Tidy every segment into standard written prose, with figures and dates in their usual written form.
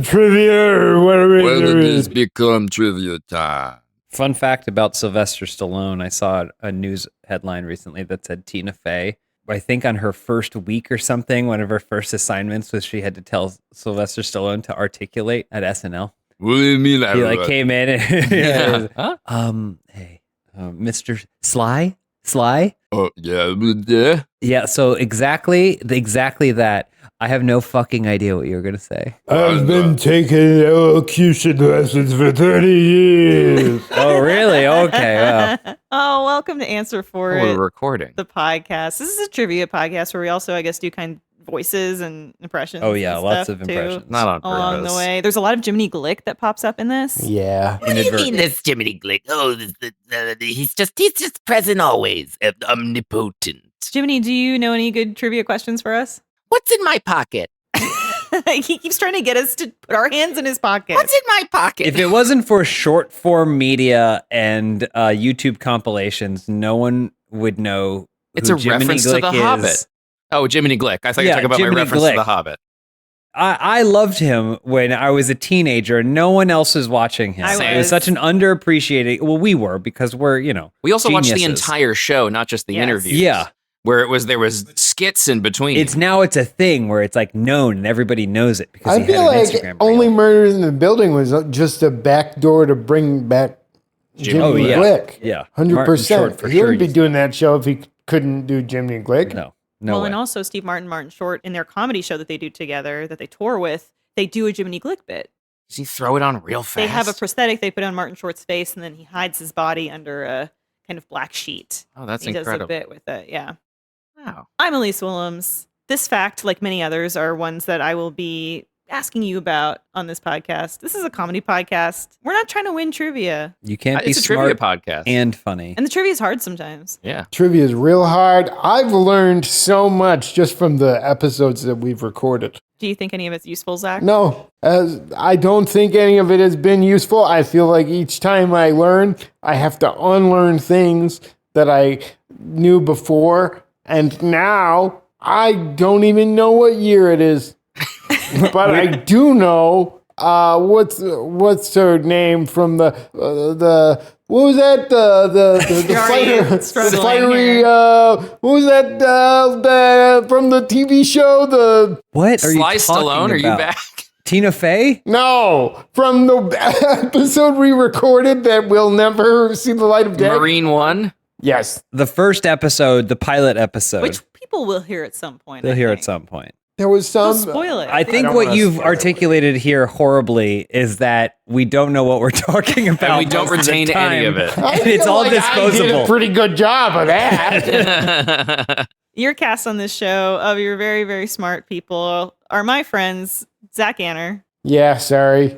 Trivia or what are we When doing? did this become trivia time? Fun fact about Sylvester Stallone, I saw a news headline recently that said Tina Fey, I think on her first week or something, one of her first assignments was she had to tell Sylvester Stallone to articulate at SNL. What do you mean? He like came in and Huh? hey, Mr. Sly? Oh, yeah. Yeah, so exactly that. I have no fucking idea what you were going to say. I've been taking elocution lessons for 30 years. Oh, really? Okay, well. Oh, welcome to Answer For It, We're recording. the podcast. This is a trivia podcast where we also, I guess, do kind of voices and impressions. Oh, yeah, and lots stuff, of too, impressions. Not on along purpose. the way. There's a lot of Jiminy Glick that pops up in this. Yeah. What do you mean this Jiminy Glick? Oh, he's just present always, omnipotent. Jiminy, do you know any good trivia questions for us? What's in my pocket? He keeps trying to get us to put our hands in his pocket. What's in my pocket? If it wasn't for short form media and YouTube compilations, no one would know It's who a Jiminy reference Glick to The is. Hobbit. Oh, Jiminy Glick. I thought you were Yeah, talking about Jiminy my reference Glick. to The Hobbit. I loved him when I was a teenager. No one else was watching him. I It was was. such an underappreciated. Well, we were because we're We also watched the geniuses. entire show, not just the Yes. interviews. Yeah. Where there was skits in between. It's a thing where it's like known and everybody knows it because I he feel had an like Instagram Only reel. Murder in the Building was just a back door to bring back Jimmy Oh, yeah. Glick. Yeah. 100%. Martin Short for He sure wouldn't be used- doing that show if he couldn't do Jimmy Glick. No well, way. and also Steve Martin Short, in their comedy show that they do together, that they tour with, they do a Jiminy Glick bit. Does he throw it on real fast? They have a prosthetic they put on Martin Short's face, and then he hides his body under a kind of black sheet. Oh, that's he incredible. does a bit with it, yeah. Wow. I'm Elyse Willems. This fact, like many others, are ones that I will be asking you about on this podcast. This is a comedy podcast. We're not trying to win trivia. You can't be It's a trivia smart podcast. and funny. And the trivia is hard sometimes. Yeah. Trivia is real hard. I've learned so much just from the episodes that we've recorded. Do you think any of it's useful, Zach? No, I don't think any of it has been useful. I feel like each time I learn, I have to unlearn things that I knew before. And now I don't even know what year it is. But I do know what's her name from the what was that the You're fighter already the struggling fiery here. what was that the from the TV show the What are Sly you talking Stallone, are you about? back? Tina Fey? no from the episode we recorded that will never see the light of day. Marine One? Yes, The first episode, the pilot episode. Which people will hear at some point. They'll I hear think. at some point. there was Don't some. spoil it. I think don't what wanna you've spoil it. articulated here horribly is that we don't know what we're talking about. And we don't most of the retain any of time. it. I And it's feel all like I did a disposable. pretty good job of that. Your cast on this show of your very, very smart people are my friends, Zach Anner, Yeah, sorry.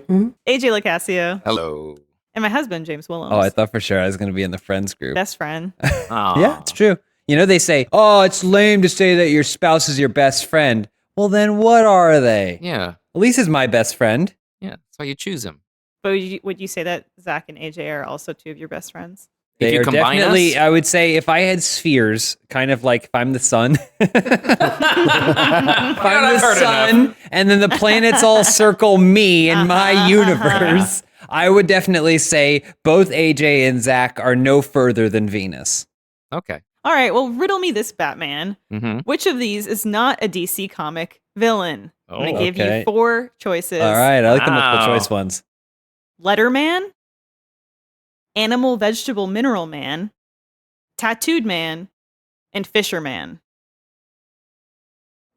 AJ Locascio, Hello. and my husband, James Willems. Oh, I thought for sure I was going to be in the friends group. Best friend. Aw. Yeah, it's true. You know, they say, oh, it's lame to say that your spouse is your best friend. Well, then what are they? Yeah. Elyse is my best friend. Yeah. That's why you choose him. But would you say that Zach and AJ are also two of your best friends? If They you are combine definitely, us? I would say, if I had spheres, kind of like if I'm the sun, if I'm I've the heard sun, and then the planets all circle me in my universe, I would definitely say both AJ and Zach are no further than Venus. Okay. All right, well, riddle me this, Batman. Mm-hmm. Which of these is not a DC comic villain? I'm going to give okay. you 4 choices. All right, I like the multiple Wow. choice ones. Letterman, Animal, Vegetable, Mineral Man, Tattooed Man, and Fisherman.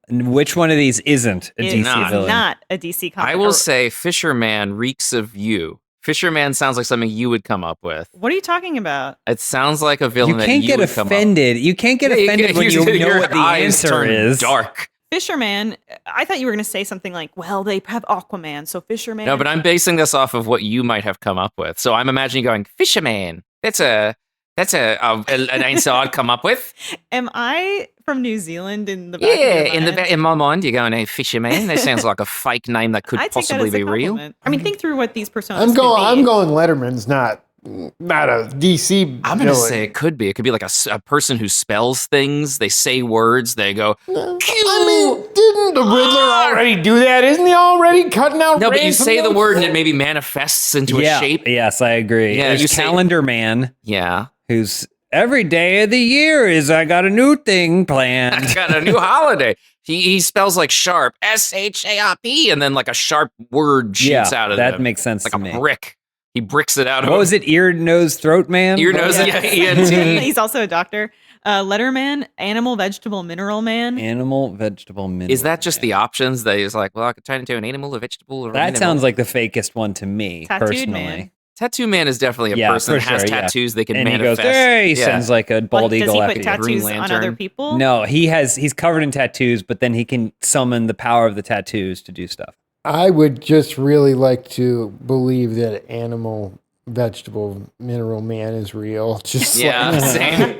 And which one of these isn't a It DC is not. villain? not a DC comic. I will Or- say Fisherman reeks of you. Fisherman sounds like something you would come up with. What are you talking about? It sounds like a villain You that can't you get would come up with. offended. You can't get offended when you know your what the eyes answer turn is. dark. Fisherman, I thought you were going to say something like, well, they have Aquaman, so Fisherman. No, but I'm basing this off of what you might have come up with. So I'm imagining going, Fisherman. That's an answer I'd come up with. Am I from New Zealand in the back of your mind? In my mind, you're going, hey, fisherman. That sounds like a fake name that could I take that possibly as a be real. compliment. I mean, think through what these personas I'm could be. going Letterman's not a DC I'm going to villain. say it could be. It could be like a person who spells things. They say words. They go, I mean, didn't the Riddler already do that? Isn't he already cutting out no, but you rays say from the those? word and it maybe manifests into a shape. Yes, I agree. Yeah, There's you say- Calendar Man, Yeah. who's every day of the year is I got a new thing I planned. got a new holiday. He spells like sharp, SHARP, and then like a sharp word shoots out of that them. makes sense Like to a me. brick. He bricks it out of What him. was it? Ear, nose, throat man? Ear, nose, Yes. yeah, ENT. He's also a doctor. Letterman, animal, vegetable, mineral man. Animal, vegetable, mineral. Is that just man. the options that he's like, well, I could turn into an animal, a vegetable, or a That mineral? sounds like the fakest one to me, Tattooed personally. man. Tattoo Man is definitely a Yeah, person for that has sure, yeah. tattoos they can And manifest. he goes, hey, he Yeah. sends like a bald Does eagle he after put you. tattoos Green on other Lantern. people? No, he's covered in tattoos, but then he can summon the power of the tattoos to do stuff. I would just really like to believe that animal, vegetable, mineral man is real. Just Yeah, like, same.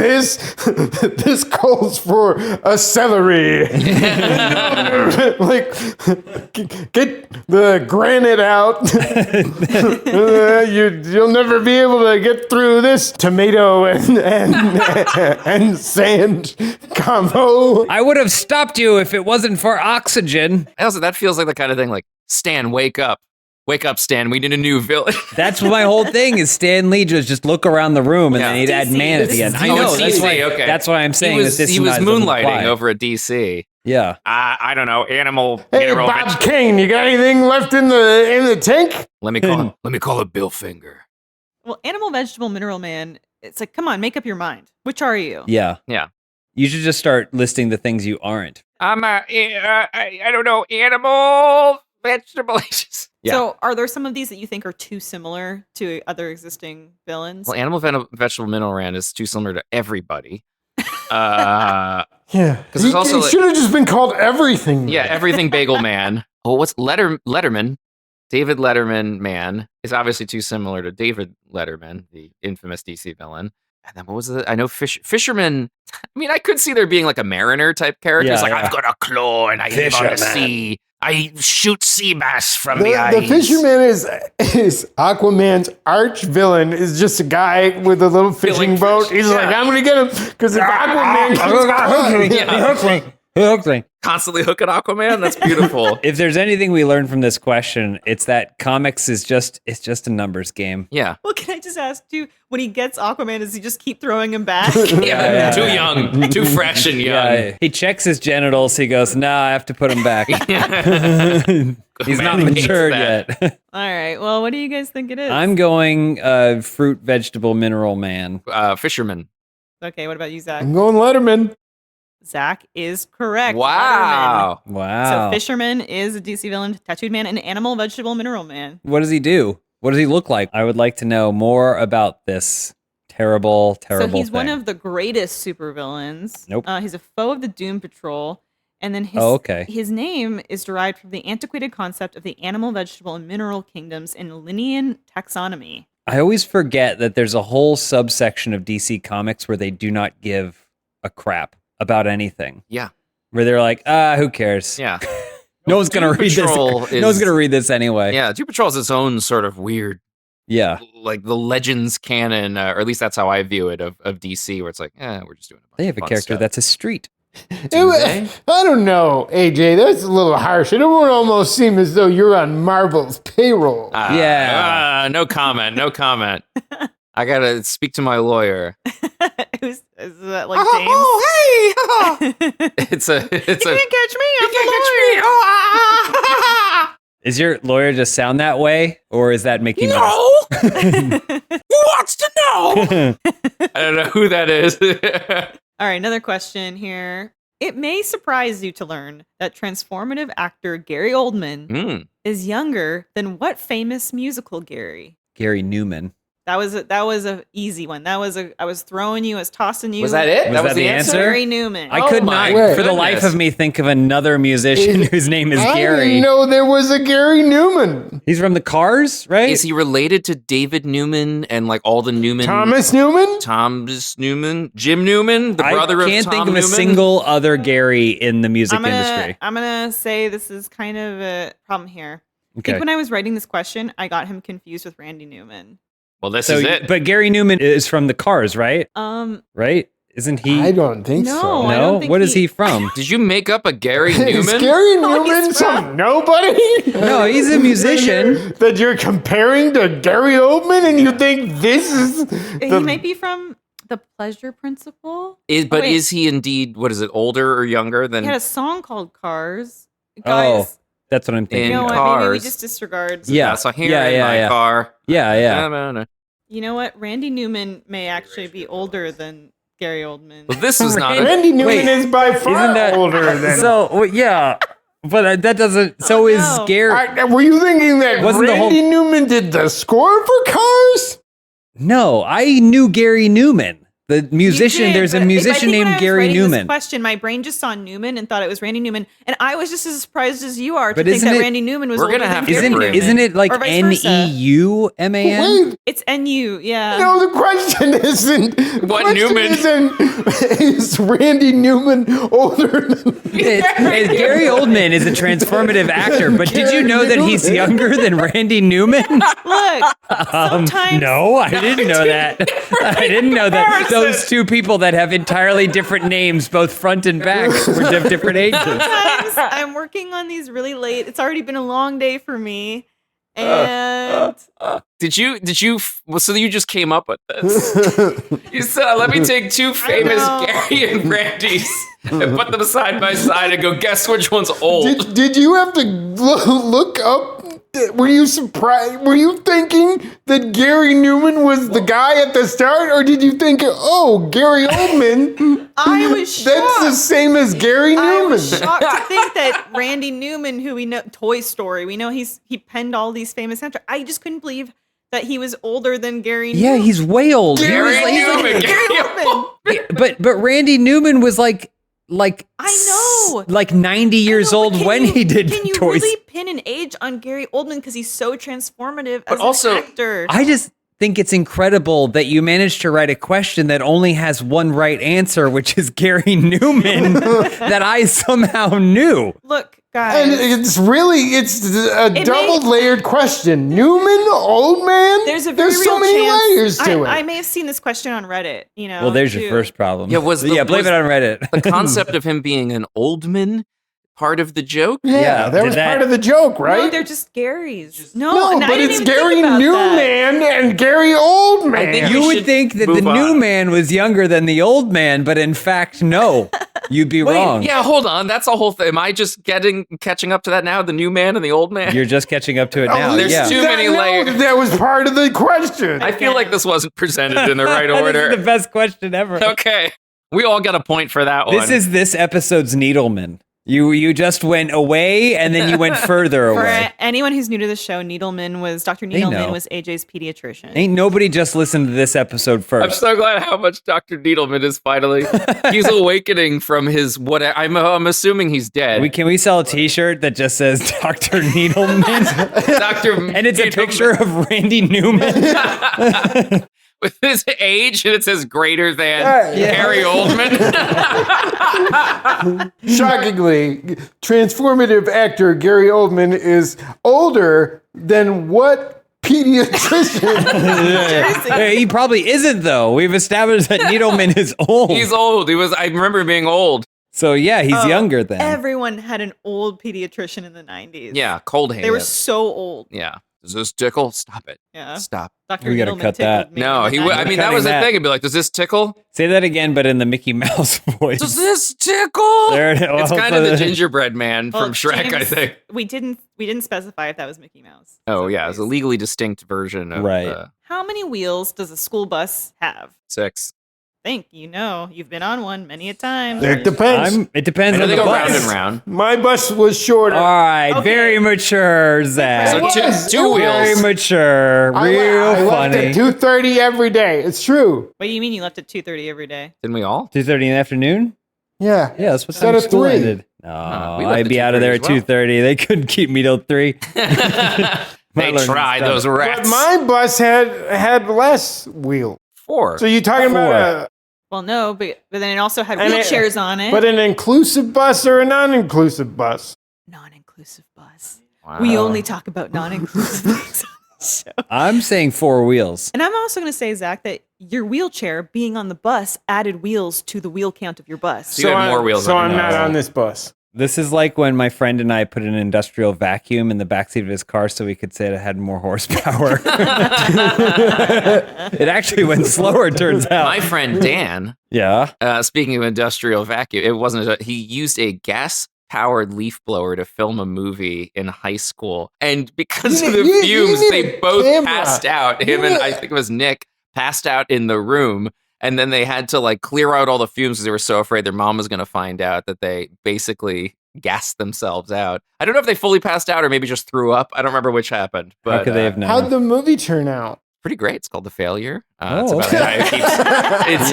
this calls for a celery. Like, get the granite out. You'll never be able to get through this tomato and sand combo. I would have stopped you if it wasn't for oxygen. Also, that feels like the kind of thing like, Stan, wake up. Wake up, Stan. We need a new villain. That's my whole thing is Stan Lee just look around the room and Yeah. then he'd add DC. man at This the is end. I DC. know. Oh, That's DC, why, okay. that's why I'm saying he was that this moonlighting doesn't apply. over at DC. Yeah. I don't know, animal, Hey, mineral, Bob vegetable. Kane, you got anything left in the tank? Let me call it Bill Finger. Well, animal, vegetable, mineral man. It's like, come on, make up your mind. Which are you? Yeah. Yeah. You should just start listing the things you aren't. I'm I don't know, animal, vegetable. Yeah. So, are there some of these that you think are too similar to other existing villains? Well, animal, vegetable, mineral man is too similar to everybody. Yeah. 'Cause there's also, it like- should have just been called everything. Yeah, everything bagel man. Oh, what's Letterman? David Letterman man is obviously too similar to David Letterman, the infamous DC villain. And then what was it? I know fisherman. I mean, I could see there being like a mariner type character. It's Yeah, like, yeah. I've got a claw and I live on the Fisherman. sea. I shoot sea bass from the eyes. The fisherman is Aquaman's arch villain. Is just a guy with a little fishing Filling boat. fish, He's like, yeah. I'm gonna get him because if Aquaman Yeah. Constantly hooking Aquaman. That's beautiful. If there's anything we learned from this question, it's that comics is just a numbers game. Yeah. Well, can I just ask you, when he gets Aquaman, does he just keep throwing him back? Yeah. Too young. Too fresh and young. Yeah, he checks his genitals. He goes, "Nah, I have to put him back. He's not Man hates matured that. yet." All right. Well, what do you guys think it is? I'm going fruit, vegetable, mineral man. Fisherman. Okay, what about you, Zach? I'm going Letterman. Zach is correct. Wow. Letterman. Wow. So Fisherman is a DC villain, tattooed man, and animal, vegetable, mineral man. What does he do? What does he look like? I would like to know more about this terrible So he's thing. one of the greatest supervillains. Nope. He's a foe of the Doom Patrol. And then his name is derived from the antiquated concept of the animal, vegetable, and mineral kingdoms in Linnean taxonomy. I always forget that there's a whole subsection of DC Comics where they do not give a crap about anything. Yeah. Where they're like, who cares? Yeah. No one's gonna Doom read Patrol this. No one's gonna read this anyway. Yeah. Doom Patrol is its own sort of weird, Yeah. like the Legends canon, or at least that's how I view it of DC, where it's like, we're just doing a bunch They have of a fun character stuff. that's a street. Do they? I don't know, AJ. That's a little harsh. It would almost seem as though you're on Marvel's payroll. No comment. No comment. I gotta speak to my lawyer. Is that like James? It's a. You can't catch me. I'm You the can't lawyer. catch me. Is your lawyer just sound that way, or is that Mickey Mouse? No. Who wants to know? I don't know who that is. All right, another question here. It may surprise you to learn that transformative actor Gary Oldman is younger than what famous musical Gary? Gary Newman. That was a easy one. I was throwing you, I was tossing you. Was that it? Was that the answer? Gary Newman. I could my not, for the goodness. life of me, think of another musician whose name is I Gary. didn't know there was a Gary Newman. He's from the Cars, right? Is he related to David Newman and like all the Newman? Thomas Newman? Thomas Newman? Jim Newman? The brother I of can't Tom think of Newman? a single other Gary in the music industry. I'm gonna say this is kind of a problem here. I Okay. think when I was writing this question, I got him confused with Randy Newman. Well, this So, is it. but Gary Newman is from the Cars, right? Right? Isn't he? I don't think No, so. I No? don't think What is he from? Did you make up a Gary Is Newman? Gary No, he's Newman some from- nobody? No, he's a musician. That you're comparing to Gary Oldman and you think this is He might be from The Pleasure Principle. But wait. is he indeed, what is it, older or younger than? He had a song called Cars. Oh, Guys, that's what I'm thinking. In you know of. what? Maybe we Cars. just disregard. Yeah. So here Yeah, in yeah, my yeah. car. Yeah. You know what? Randy Newman may actually be older than Gary Oldman. Well, this is not. Randy Newman Wait, is by far Isn't that older than. So, well, yeah. But that doesn't. So Oh, is no. Gary. Were you thinking that Wasn't the whole- Randy Newman did the score for Cars? No, I knew Gary Newman. The musician, You did, there's a but I musician think when I named was Gary writing this Newman. question, my brain just saw Newman and thought it was Randy Newman, and I was just as surprised as you are to But think isn't that it- Randy Newman was We're older gonna than have to Gary Isn't Newman. isn't it like Or vice versa. NEUMAN? Wait, It's NU, yeah. no, the question isn't. the What question Newman? Isn't, is Randy Newman older than. Gary Oldman is a transformative actor, but did you know that he's younger than Randy Newman? Look, sometimes No, I didn't know that. I didn't know that those two people that have entirely different names, both front and back, were different ages. sometimes I'm working on these really late. It's already been a long day for me, and Did you? Well, so you just came up with this. You said, "Let me take two famous know. Gary and Randys and put them side by side and go. Guess which one's old?" Did you have to look up? Were you surprised? Were you thinking that Gary Newman was the guy at the start, or did you think, oh, Gary Oldman? I was shocked. That's the same as Gary I Newman. was shocked to think that Randy Newman, who we know, Toy Story, we know he penned all these famous soundtracks. I just couldn't believe that he was older than Gary Yeah, Newman. he's way old. Gary He was Newman. like- but Randy Newman was like I know. like 90 years I know, old but when he did Can you Toys. really pin an age on Gary Oldman because he's so transformative But as also- an actor? I just think it's incredible that you managed to write a question that only has one right answer, which is Gary Newman, that I somehow knew. Look, And guys, it's a It double may- layered question. Newman, old man. there's a very so real many chance. layers to I it. may have seen this question on Reddit. You know. Well, there's your too. first problem. Yeah, was the- blame was it on Reddit. The concept of him being an Oldman part of the joke. Yeah, that did was that- part of the joke, No, right? they're just Garys. No, No, and I but didn't it's even think Gary about that. Newman and Gary Oldman. think You we would should think that the move new on. man was younger than the old man, but in fact, no. You'd be wrong. Yeah, hold on. That's a whole thing. Am I just catching up to that now? The new man and the old man? You're just catching up to it now. there's yeah. too many layers. That was part of the question. I feel like this wasn't presented in the right This is order. the best question ever. Okay. We all got a point for that one. This is this episode's Needleman. You just went away and then you went further For away. anyone who's new to the show, Dr. know. Needleman was AJ's pediatrician. Ain't nobody just listened to this episode I'm first. so glad how much Dr. Needleman is finally. He's awakening from his what I'm assuming he's dead. Can we sell a T-shirt that just says Dr. Needleman Dr. and it's a picture of Randy Newman? with his age and it says greater than Yeah. Gary Oldman. Shockingly, transformative actor Gary Oldman is older than what pediatrician? Yeah, he probably isn't though. We've established that Needleman is old. He's old. I remember being old. So yeah, he's younger than. Everyone had an old pediatrician in the 90s. Yeah, cold hand. They were so old. Yeah. Does this tickle? Stop it. Yeah. Stop. Dr. We gotta Needleman cut tickled that. me No, in the he would. I 90s. mean, that Cutting was the that. thing. He'd be like, does this tickle? Say that again, but in the Mickey Mouse voice. Does this tickle? There it is. It's kind of the gingerbread man Well, from Shrek, I James, think. We didn't specify if that was Mickey Mouse. Oh, So yeah. It's a please. legally distinct version of Right. How many wheels does a school bus have? 6. think you know. You've been on one many a time. It depends. It depends I know on they the go bus. round and round. My bus was shorter. All right, Okay. very mature, Zach. So two Very wheels. mature, I real left funny. at 2:30 every day. It's true. What do you mean you left at 2:30 every day? Didn't we all? 2:30 in the afternoon. Yeah. Yeah, that's what Instead time of school 3. ended. No, we left I'd at be out of there at 2:30 as well. 2:30. They couldn't keep me till 3. They tried, those But rats. my bus had less wheel. 4. So you're talking about Well, no, but then it also had And it- wheelchairs on it. but an inclusive bus or a non-inclusive bus? Non-inclusive bus. Wow. We only talk about non-inclusive things on this show. I'm saying 4 wheels. And I'm also going to say, Zach, that your wheelchair being on the bus added wheels to the wheel count of your bus. So you had more wheels So on I'm it. not on this bus. This is like when my friend and I put an industrial vacuum in the backseat of his car so we could say it had more horsepower. It actually went slower, turns out. My friend Dan, Yeah. speaking of industrial vacuum, it wasn't. He used a gas-powered leaf blower to film a movie in high school, and because of the You fumes, need they a both camera. passed out. Him and I think it was Nick passed out in the room. And then they had to like clear out all the fumes because they were so afraid their mom was going to find out that they basically gassed themselves out. I don't know if they fully passed out or maybe just threw up. I don't remember which happened. But How could they have known? How'd the movie turn out? pretty great. It's called The Failure. Oh, It's about okay. a guy who keeps.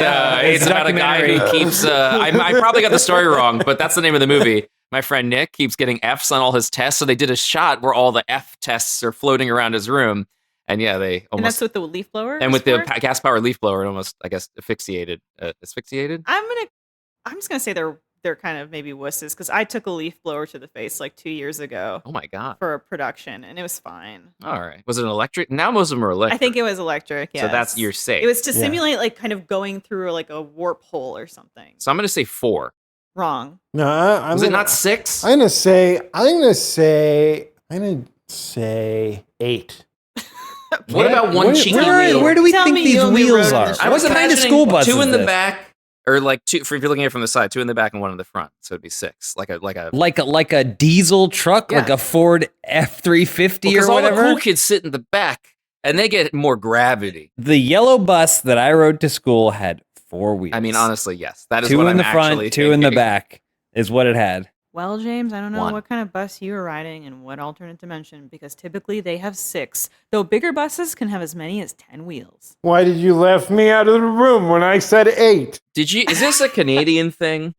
It's about a guy who documentary. keeps. I probably got the story wrong, but that's the name of the movie. My friend Nick keeps getting Fs on all his tests, so they did a shot where all the F tests are floating around his room, and yeah, they And that's almost. with the leaf blower? And is with the for? gas powered leaf blower, it almost, I guess, asphyxiated. Asphyxiated? I'm just gonna say they're kind of maybe wusses because I took a leaf blower to the face like 2 years ago Oh my god! for a production and it was fine. All right, was it an electric? Now most of them are electric. I think it was electric. So that's yes. you're safe. It was to Yeah. simulate like kind of going through like a warp hole or something. So I'm gonna say 4. Wrong. No, I'm Was gonna, it not 6? I'm gonna say 8. What about one cheeky wheel? Where do we Tell think me these you only rode wheels in are? the I was What kind of imagining school bus 2 is in the this? back, or like 2. If you're looking at it from the side, 2 in the back and 1 in the front. So it'd be 6, like a. Like a diesel truck, Yeah. like a Ford F-350 Because or all the whatever. cool kids sit in the back, and they get more gravity. The yellow bus that I rode to school had 4 wheels. I mean, honestly, yes, that is 2 what in I'm the actually front, 2 in the thinking. back is what it had. Well, James, I don't know 1. what kind of bus you were riding and what alternate dimension because typically they have 6, though bigger buses can have as many as 10 wheels. Why did you left me out of the room when I said 8? Did you? Is this a Canadian thing?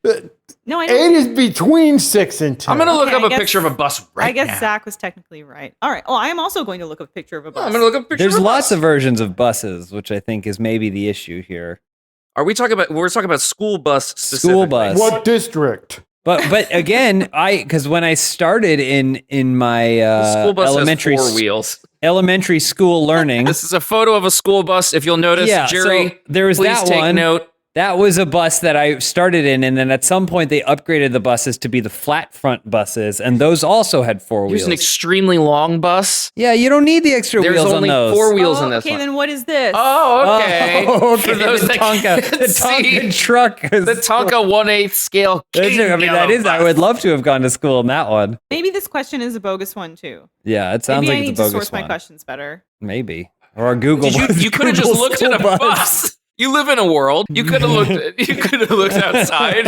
No, I 8 don't. is between 6 and 10. I'm gonna look Okay, up I a guess- picture of a bus right I guess now. Zach was technically right. All right. Oh, I am also going to look up a picture of a bus. I'm gonna look up a picture. There's of a lots bus. of versions of buses, which I think is maybe the issue here. Are we talking about? We're talking about school bus. School specifically. bus. What district? But again, because when I started in my School bus elementary has 4 wheels. elementary school learning, This is a photo of a school bus. If you'll notice, yeah, Jerry, so there was please that take one. note. That was a bus that I started in, and then at some point they upgraded the buses to be the flat front buses, and those also had 4 Here's wheels. an extremely long bus. Yeah, you don't need the extra There's wheels only on those. 4 wheels Oh, in this okay, one. then what is this? Oh, okay. Oh, okay. For those the that Tonka, can't the Tonka see, truck. Is the Tonka 1/8 scale. That's- King I mean, that yellow is. I bus. would love to have gone to school in that one. Maybe this question is a bogus one too. Yeah, it sounds Maybe I like need it's a to bogus source my one. questions better. Maybe or a Google. You could have just Google looked at a school bus. You live in a world. You could have looked. You could have looked outside.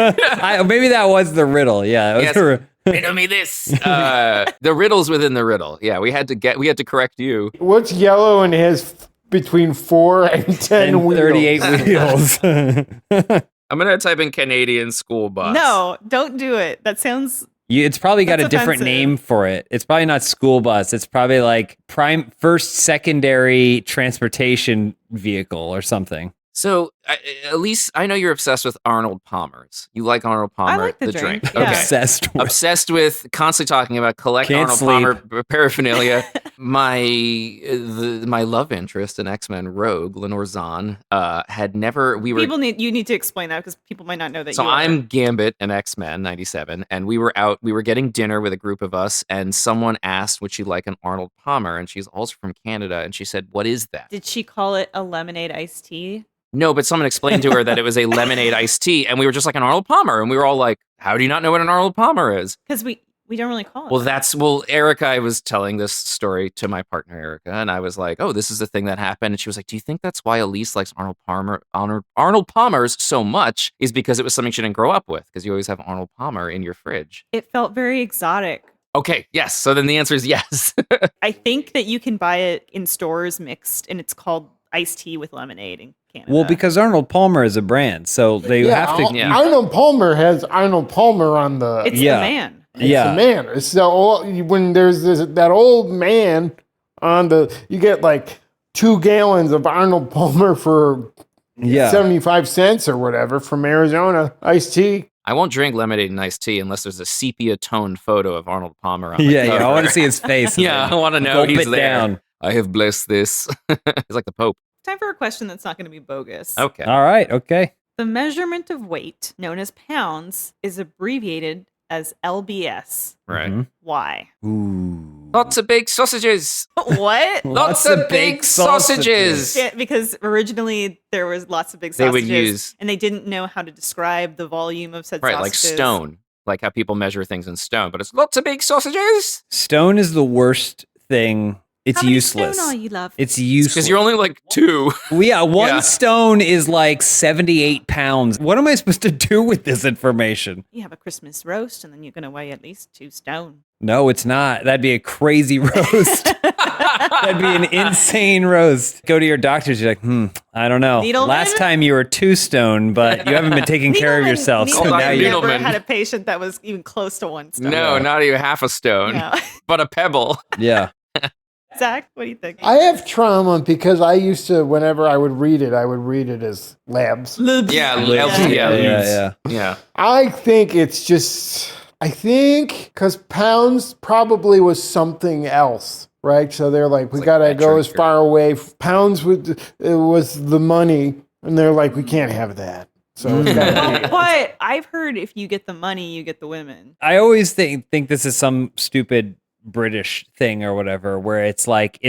Maybe that was the riddle. Yeah. It was Yes. the- Riddle me this. The riddle's within the riddle. Yeah, we had to correct you. What's yellow and has between 4 and 10 and wheels? 38 wheels. I'm gonna type in Canadian school bus. No, don't do it. That sounds. It's probably got That's a different offensive. name for it. It's probably not school bus. It's probably like first, secondary transportation vehicle or something. So, Elyse, I know you're obsessed with Arnold Palmer's. You like Arnold Palmer, I like the drink, yeah. Okay. Obsessed with. Obsessed with, constantly talking about collect Can't Arnold sleep. Palmer paraphernalia. My love interest in X-Men Rogue, Lenore Zahn, had never. You need to explain that because people might not know that. So you are. I'm Gambit in X-Men '97, and we were getting dinner with a group of us, and someone asked would she like an Arnold Palmer, and she's also from Canada, and she said, "What is that?" Did she call it a lemonade iced tea? No, but someone explained to her that it was a lemonade iced tea, and we were just like an Arnold Palmer, and we were all like, "How do you not know what an Arnold Palmer is?" Because We don't really call it. Well, Erica, I was telling this story to my partner, Erica, and I was like, oh, this is the thing that happened. And she was like, do you think that's why Elyse likes Arnold Palmer's so much is because it was something she didn't grow up with? Because you always have Arnold Palmer in your fridge. It felt very exotic. Okay, yes. So then the answer is yes. I think that you can buy it in stores mixed, and it's called iced tea with lemonade in Canada. Well, because Arnold Palmer is a brand, so they have to. Yeah. Arnold Palmer has Arnold Palmer on the. it's Yeah. the man. It's the man. It's the when there's that old man on the, you get like 2 gallons of Arnold Palmer for 75 cents or whatever from Arizona iced tea. I won't drink lemonade and iced tea unless there's a sepia-toned photo of Arnold Palmer on the Yeah, cover. I want to see his face. Yeah, I want to know Gulp he's it there. down. I have blessed this. He's like the Pope. Time for a question that's not going to be bogus. Okay. All right. Okay. The measurement of weight, known as pounds, is abbreviated as LBS. Right. Mhm. Why? Ooh. Lots of big sausages. What? Lots of big sausages. Yeah, because originally there was lots of big They sausages, would use- and they didn't know how to describe the volume of said Right, sausages. like stone. Like how people measure things in stone. But it's lots of big sausages. Stone is the worst thing. It's How many useless. stone are you, love? It's useless. Because you're only like 2. Well, yeah, one Yeah. stone is like 78 pounds. What am I supposed to do with this information? You have a Christmas roast, and then you're going to weigh at least 2 stone. No, it's not. That'd be a crazy roast. That'd be an insane roast. Go to your doctors. You're like, I don't know. Needleman? Last time you were 2 stone, but you haven't been taking care of yourself. So Needleman now Needleman you're. Needleman. never had a patient that was even close to 1 stone. No, not even half a stone, No. but a pebble. Yeah. Zach, what do you think? I have trauma because I used to, whenever I would read it as labs. Yeah, Yeah. yeah. I think it's just, because pounds probably was something else, right? So they're like, we like got to go metric as far away. Pounds it was the money. And they're like, we can't have that. So it's gotta be- But I've heard if you get the money, you get the women. I always think this is some stupid British thing or whatever, where it's like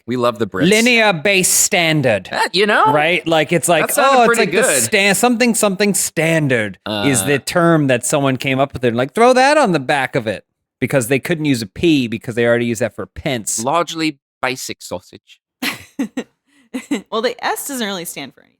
We love the Brits. linear base standard. You know? Right? Like it's like, That sounded it's pretty like the good. something standard is the term that someone came up with. It. Like throw that on the back of it because they couldn't use a P because they already use that for pence. Largely basic sausage. Well, the S doesn't really stand for anything.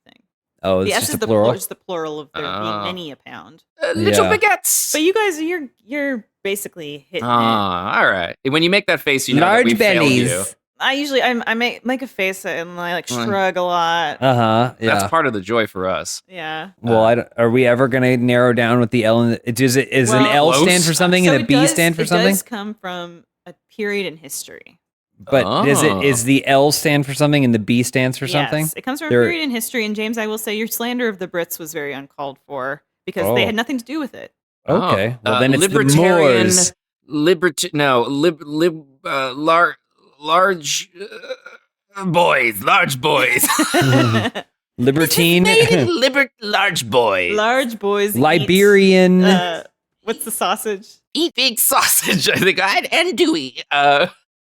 Oh, it's The S just is a the plural. is the plural of there being many a pound. Little Yeah. baguettes. But you guys, you're basically hitting it. All right. When you make that face, you know that we Large failed you. bellies. I make a face and I like shrug a lot. Yeah. That's part of the joy for us. Yeah. Well, are we ever going to narrow down what the L? Is an L Close. stand for something and a B stand for something? It does come from a period in history. But is the L stand for something and the B stands for something? Yes, it comes from There- a period in history. And James, I will say your slander of the Brits was very uncalled for because they had nothing to do with it. Okay. Oh. Well, then it's the libertarian. Moors. Large boys. Large boys. Libertine. Large boy. Large boys. Liberian. What's the sausage? Eat big sausage. I think and Dewey.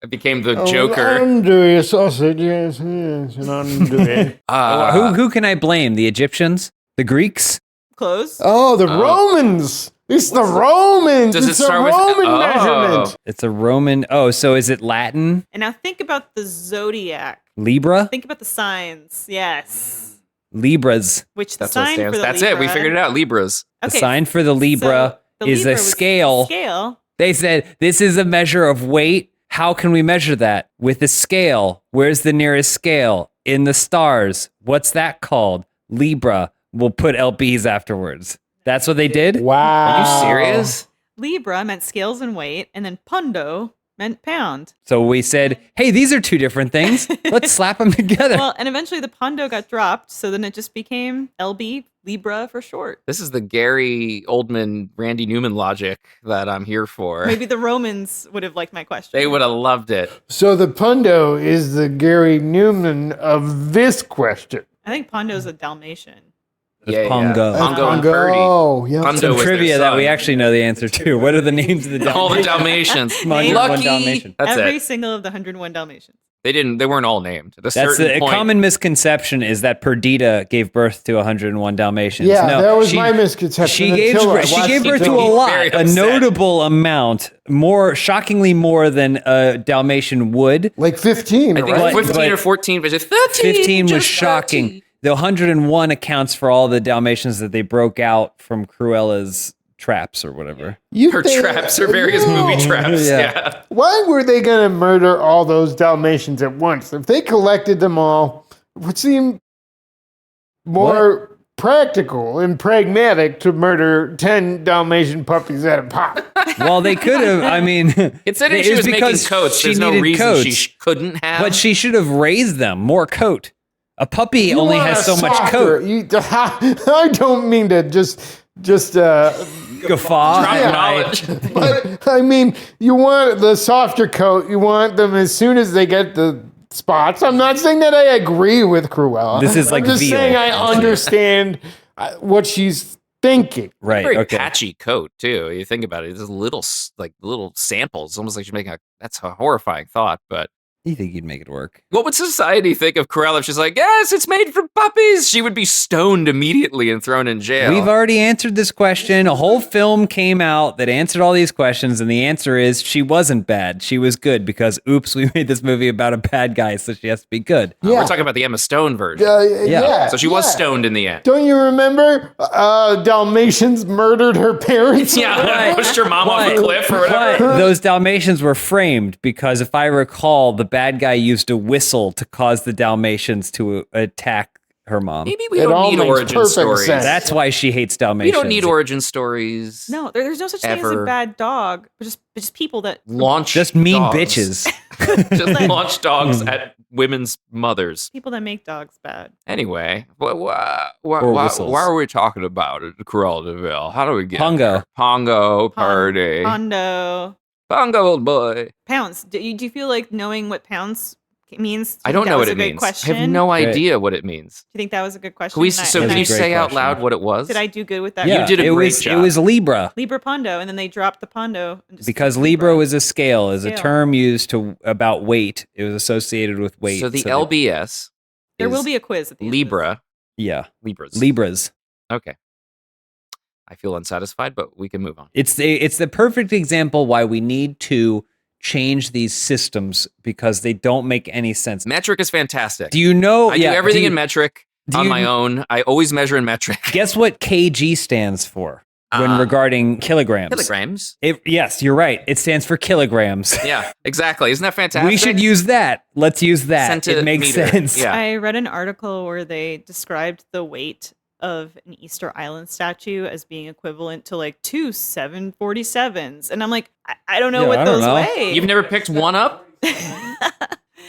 I became the Joker. Andouille sausage, yes, an andouille. Who can I blame? The Egyptians? The Greeks? Close. Oh, the Romans. It's the Romans. Does it It's start a with- Roman oh. measurement. It's a Roman. Oh, so is it Latin? And now think about the zodiac. Libra? Think about the signs. Yes. Libras. Which the That's what it sign for stands. the That's Libra. it. We figured it out. Libras. The sign for the Libra so the is Libra a was scale. Scale. They said, this is a measure of weight. How can we measure that? With a scale. Where's the nearest scale? In the stars. What's that called? Libra. We'll put LBs afterwards. That's what they did? Wow. Are you serious? Libra meant scales and weight, and then pondo meant pound. So we said, hey, these are 2 different things. Let's slap them together. Well, and eventually the pondo got dropped, so then it just became LB, Libra for short. This is the Gary Oldman, Randy Newman logic that I'm here for. Maybe the Romans would have liked my question. They would have loved it. So the Pundo is the Gary Newman of this question. I think pondo's a Dalmatian. It's Pongo. Pongo and Purdy. Oh, yeah. Pongo Some was their trivia that we son. actually know the answer to. What are the names of the All the Dalmatians? Dalmatians. Come on, you Name got one Lucky. Dalmatian. That's Every it. single of the 101 Dalmatians. They weren't all named. At a That's certain a point, common misconception is that Perdita gave birth to 101 Dalmatians. Yeah, No, that was my misconception. She gave birth to a Very lot, a upset. notable amount, shockingly more than a Dalmatian would. Like 15, I think right? 15 or 14, but just 13. 15 was just shocking. 13. The 101 accounts for all the Dalmatians that they broke out from Cruella's traps or whatever. Her traps, or various movie traps. Yeah. Why were they going to murder all those Dalmatians at once? If they collected them all, it would seem more practical and pragmatic to murder 10 Dalmatian puppies at a pop. Well, they could have. I mean, Considering it she was was making because coats, she there's no needed reason coats. she couldn't have. But she should have raised them more coat. A puppy You only want has a so much softer- coat. I don't mean to just Guffaw. Drop Right. knowledge. but I mean, you want the softer coat. You want them as soon as they get the spots. I'm not saying that I agree with Cruella. This is like I'm just veal. saying I understand what she's thinking. Right. Very Okay. patchy coat too. You think about it, it's just little samples. Almost like she's making that's a horrifying thought. But You think you'd make it work? what would society think of Cruella if she's like, yes, it's made for puppies? She would be stoned immediately and thrown in jail. We've already answered this question. A whole film came out that answered all these questions, and the answer is she wasn't bad. She was good because, oops, we made this movie about a bad guy, so she has to be good. We're talking about the Emma Stone version. Yeah. So she was stoned in the end. Don't you remember Dalmatians murdered her parents? Yeah, pushed her mom off a cliff or But whatever. those Dalmatians were framed because, if I recall, the bad guy used a whistle to cause the Dalmatians to attack her mom. Maybe we It don't all need makes origin perfect stories. sense. That's why she hates We Dalmatians. don't need origin stories. No, there's no such thing as Ever. a bad dog. Just people that Launch Just mean dogs. bitches. Just launch dogs at women's mothers. people that make dogs bad. Anyway, Or why whistles. are we talking about it, Cruella de Vil? How do we get Pongo. there? Pongo party. Hondo. Pongo, old boy. Pounce. Do you feel like knowing what pounce means? Do I you don't think know that what was it a good means. Question? I have no Right. idea what it means. Do you think that was a good question? Can we, And I- so and can I- you That's a say great out question. loud what it was? Did I do good with that? Yeah, did a it great was, job. It was Libra. Libra Pondo, and then they dropped the Pondo. And just Because put Libra was a scale, is a Scale. term used to about weight. It was associated with weight. So the they- LBS There is will be a quiz at the end of this. Libra. yeah, Libras. Libras. Okay. I feel unsatisfied, but we can move on. It's the perfect example why we need to change these systems because they don't make any sense. Metric is fantastic. Do you know? I do everything in metric do on you- my own. I always measure in metric. Guess what kg stands for when regarding kilograms? Kilograms. Yes, you're right. It stands for kilograms. Yeah, exactly. Isn't that fantastic? We should use that. Let's use that. It makes Centimeter. sense. Yeah. I read an article where they described the weight of an Easter Island statue as being equivalent to like 2 747s. And I'm like, I don't know Yeah, what I don't those know. weigh. You've never picked one up?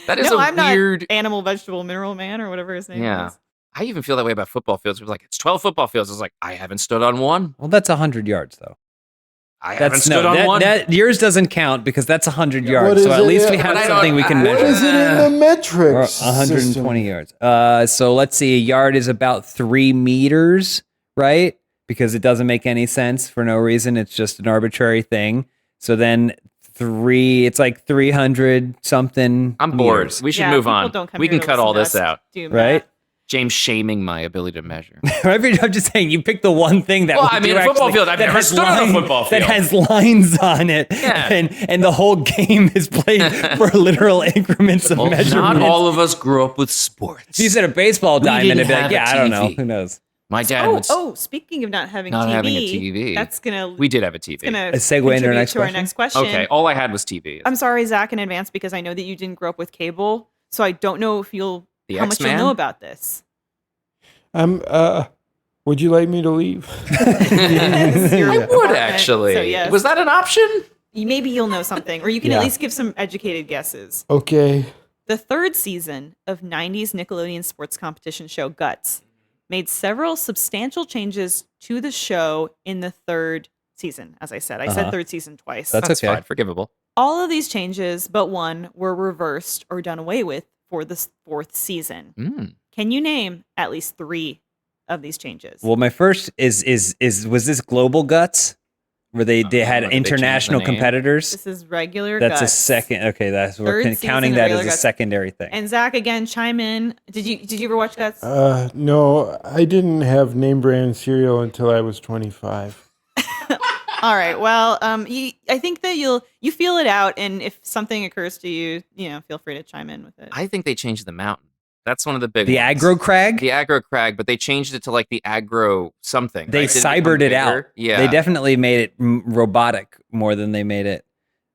That is no, a I'm weird. not animal, vegetable, mineral man or whatever his name Yeah. is. I even feel that way about football fields. It was like, it's 12 football fields. I was like, I haven't stood on one. Well, that's 100 yards, though. I haven't stood on that, one. that yours doesn't count because that's 100 What yards. is So at it? least we But have I don't- something we can I- What measure. is it in the metric? Or 120 system? yards. So let's see. A yard is about 3 meters, right? Because it doesn't make any sense for no reason. It's just an arbitrary thing. So then it's like 300 something. I'm bored. meters. We should Yeah, move people on. don't come We here can to cut all listen to this us out. do Right? math. James shaming my ability to measure. I'm just saying, you picked the one thing that. Well, we I mean, do a football actually- field. I've that never has stood on a football field. That has lines on it. Yeah. And the whole game is played for literal increments of Well, measurement. not all of us grew up with sports. If you said a baseball diamond, didn't it'd be like, have a yeah, I don't know. TV. Who knows? My dad would. Speaking of not having Not TV, having a TV. that's gonna We did have a TV. gonna A segue into our contribute next to our question? next question. Okay, all I had was TV. I'm sorry, Zach, in advance because I know that you didn't grow up with cable, so I don't know if The how much you'll X-Man? know about this. Would you like me to leave? This is your I would department, actually. So yes. Was that an option? Maybe you'll know something, or you can Yeah. at least give some educated guesses. Okay. The third season of 90s Nickelodeon sports competition show Guts made several substantial changes to the show in the third season. As I said, I said Uh-huh. third season twice. That's okay. fine. Forgivable. All of these changes, but one, were reversed or done away with for the fourth season. Mm. Can you name at least 3 of these changes? Well, my first is was this Global Guts? where they Or had did they change the international name? competitors. This is regular That's a Guts. second. Okay, that's we're Third season counting of that regular as a Guts. secondary thing. And Zach, again, chime in. Did you ever watch Guts? No, I didn't have name brand cereal until I was 25. All right. Well, I think that you feel it out, and if something occurs to you, feel free to chime in with it. I think they changed the mountain. That's one of the big The ones. aggro crag. The aggro crag, but they changed it to like the aggro something. They right? Did become cybered it out. bigger? Yeah. They definitely made it robotic more than they made it.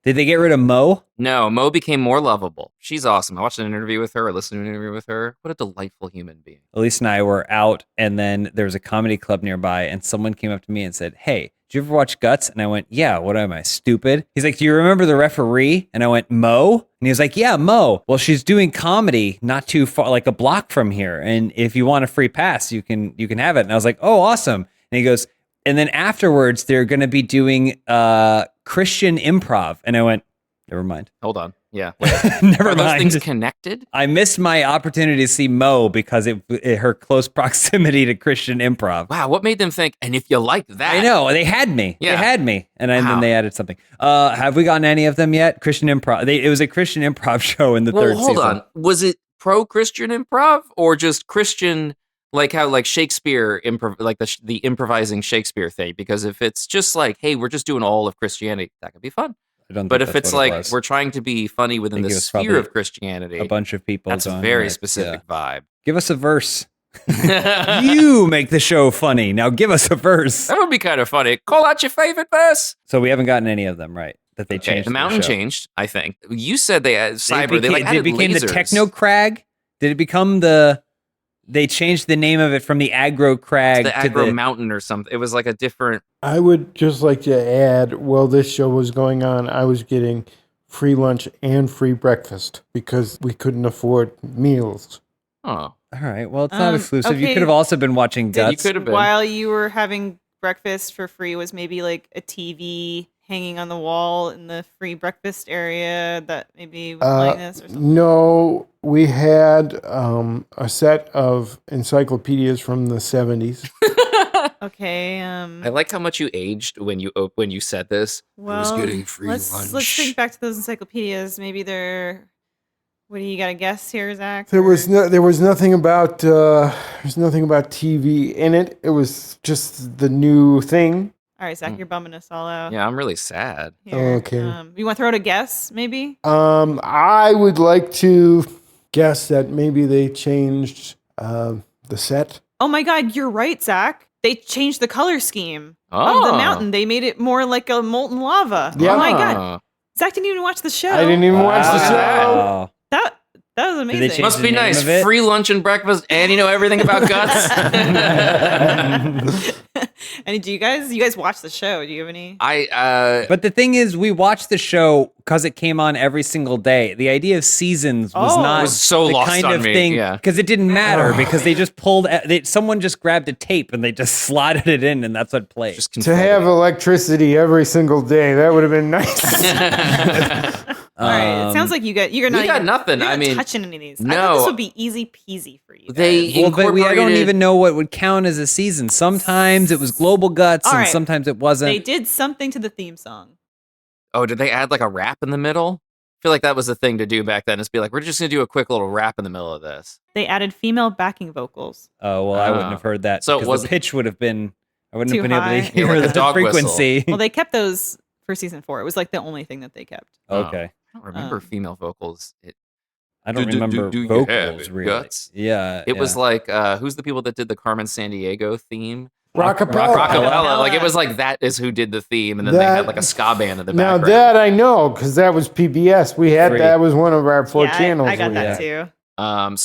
Did they get rid of Mo? No, Mo became more lovable. She's awesome. I watched an interview with her. I listened to an interview with her. What a delightful human being. Elyse and I were out, and then there was a comedy club nearby, and someone came up to me and said, "Hey, did you ever watch Guts?" And I went, "Yeah, what am I, stupid?" He's like, "Do you remember the referee?" And I went, "Mo?" And he was like, "Yeah, Mo. Well, she's doing comedy not too far, like a block from here. And if you want a free pass, you can have it." And I was like, "Oh, awesome." And he goes, "And then afterwards, they're going to be doing Christian improv." And I went, "Never mind." Hold on. Yeah. Never Are those mind. things connected? I missed my opportunity to see Mo because her close proximity to Christian improv. Wow. What made them think, and if you like that. I know they had me. Yeah. They had me, and then Wow. they added something. Have we gotten any of them yet? Christian improv. It was a Christian improv show in the Well, third hold season. on. Was it pro-Christian improv or just Christian, like how like Shakespeare, like the improvising Shakespeare thing? Because if it's just like, hey, we're just doing all of Christianity, that could be fun. I don't. But think if that's it's what it like was. we're trying to be funny within think the it was sphere probably of Christianity, a bunch of people. that's a going, very like, specific vibe. Give us a verse. You make the show funny. Now give us a verse. That would be kind of funny. Call out your favorite verse. So we haven't gotten any of them right that they Okay, changed. the mountain show. changed. I think you said they had cyber. They like It added became the lasers. techno crag. Did it become the? They changed the name of it from the aggro crag the to aggro the mountain or something. It was like a different. I would just like to add, while this show was going on, I was getting free lunch and free breakfast because we couldn't afford meals. Oh, All right. Well, it's not exclusive. You okay. could have also been watching you Guts. could have been. While you were having breakfast for free, was maybe like a TV hanging on the wall in the free breakfast area that maybe was playing this or something? No, we had a set of encyclopedias from the 70s. Okay. I like how much you aged when you said this. Well, I was getting free let's think back to those encyclopedias. Maybe they're. What do you got to guess here, Zach? There was Or- nothing about TV in it. It was just the new thing. All right, Zach, you're bumming us all out. Yeah, I'm really sad. Here. Okay. You want to throw out a guess, maybe? I would like to guess that maybe they changed the set. Oh my God, you're right, Zach. They changed the color scheme of Oh. the mountain. They made it more like a molten lava. Yeah. Oh my God, Zach didn't even watch the show. I didn't even watch the show. Wow. That was amazing. change Must the be name nice. of it? Free lunch and breakfast, and you know everything about Guts. And do you guys watch the show? Do you have any? But the thing is, we watched the show because it came on every single day. The idea of seasons was Oh. not Was so the lost kind on of me, thing yeah. because it didn't matter because they just someone just grabbed a tape and they just slotted it in and that's what played. just To have electricity every single day, that would have been nice. All right. It sounds like you're not we got even- nothing. You're I not mean, touching any of these. I no. thought this would be easy peasy for you. They guys. well, but I don't incorporated- even know what would count as a season. Sometimes it was Global Guts All and right. sometimes it wasn't. They did something to the theme song. Oh, did they add like a rap in the middle? I feel like that was the thing to do back then. Is be like, we're just gonna do a quick little rap in the middle of this. They added female backing vocals. Oh, well, I wouldn't Oh. have heard that So it because wasn't- the pitch would have been, I wouldn't Too have been high. able to Yeah, hear like a the dog whistle. frequency. Well, they kept those for season 4. It was like the only thing that they kept. Okay. I don't remember female vocals. I don't remember do you have vocals it, really. Guts? Yeah. It was like who's the people that did the Carmen Sandiego theme? Rockapella. Rockapella. Like it was like that is who did the theme, and then they That- had like a ska band in the Now background. that I know, because that was PBS. We had Free. that was one of our 4 Yeah, channels. I got we that had. too.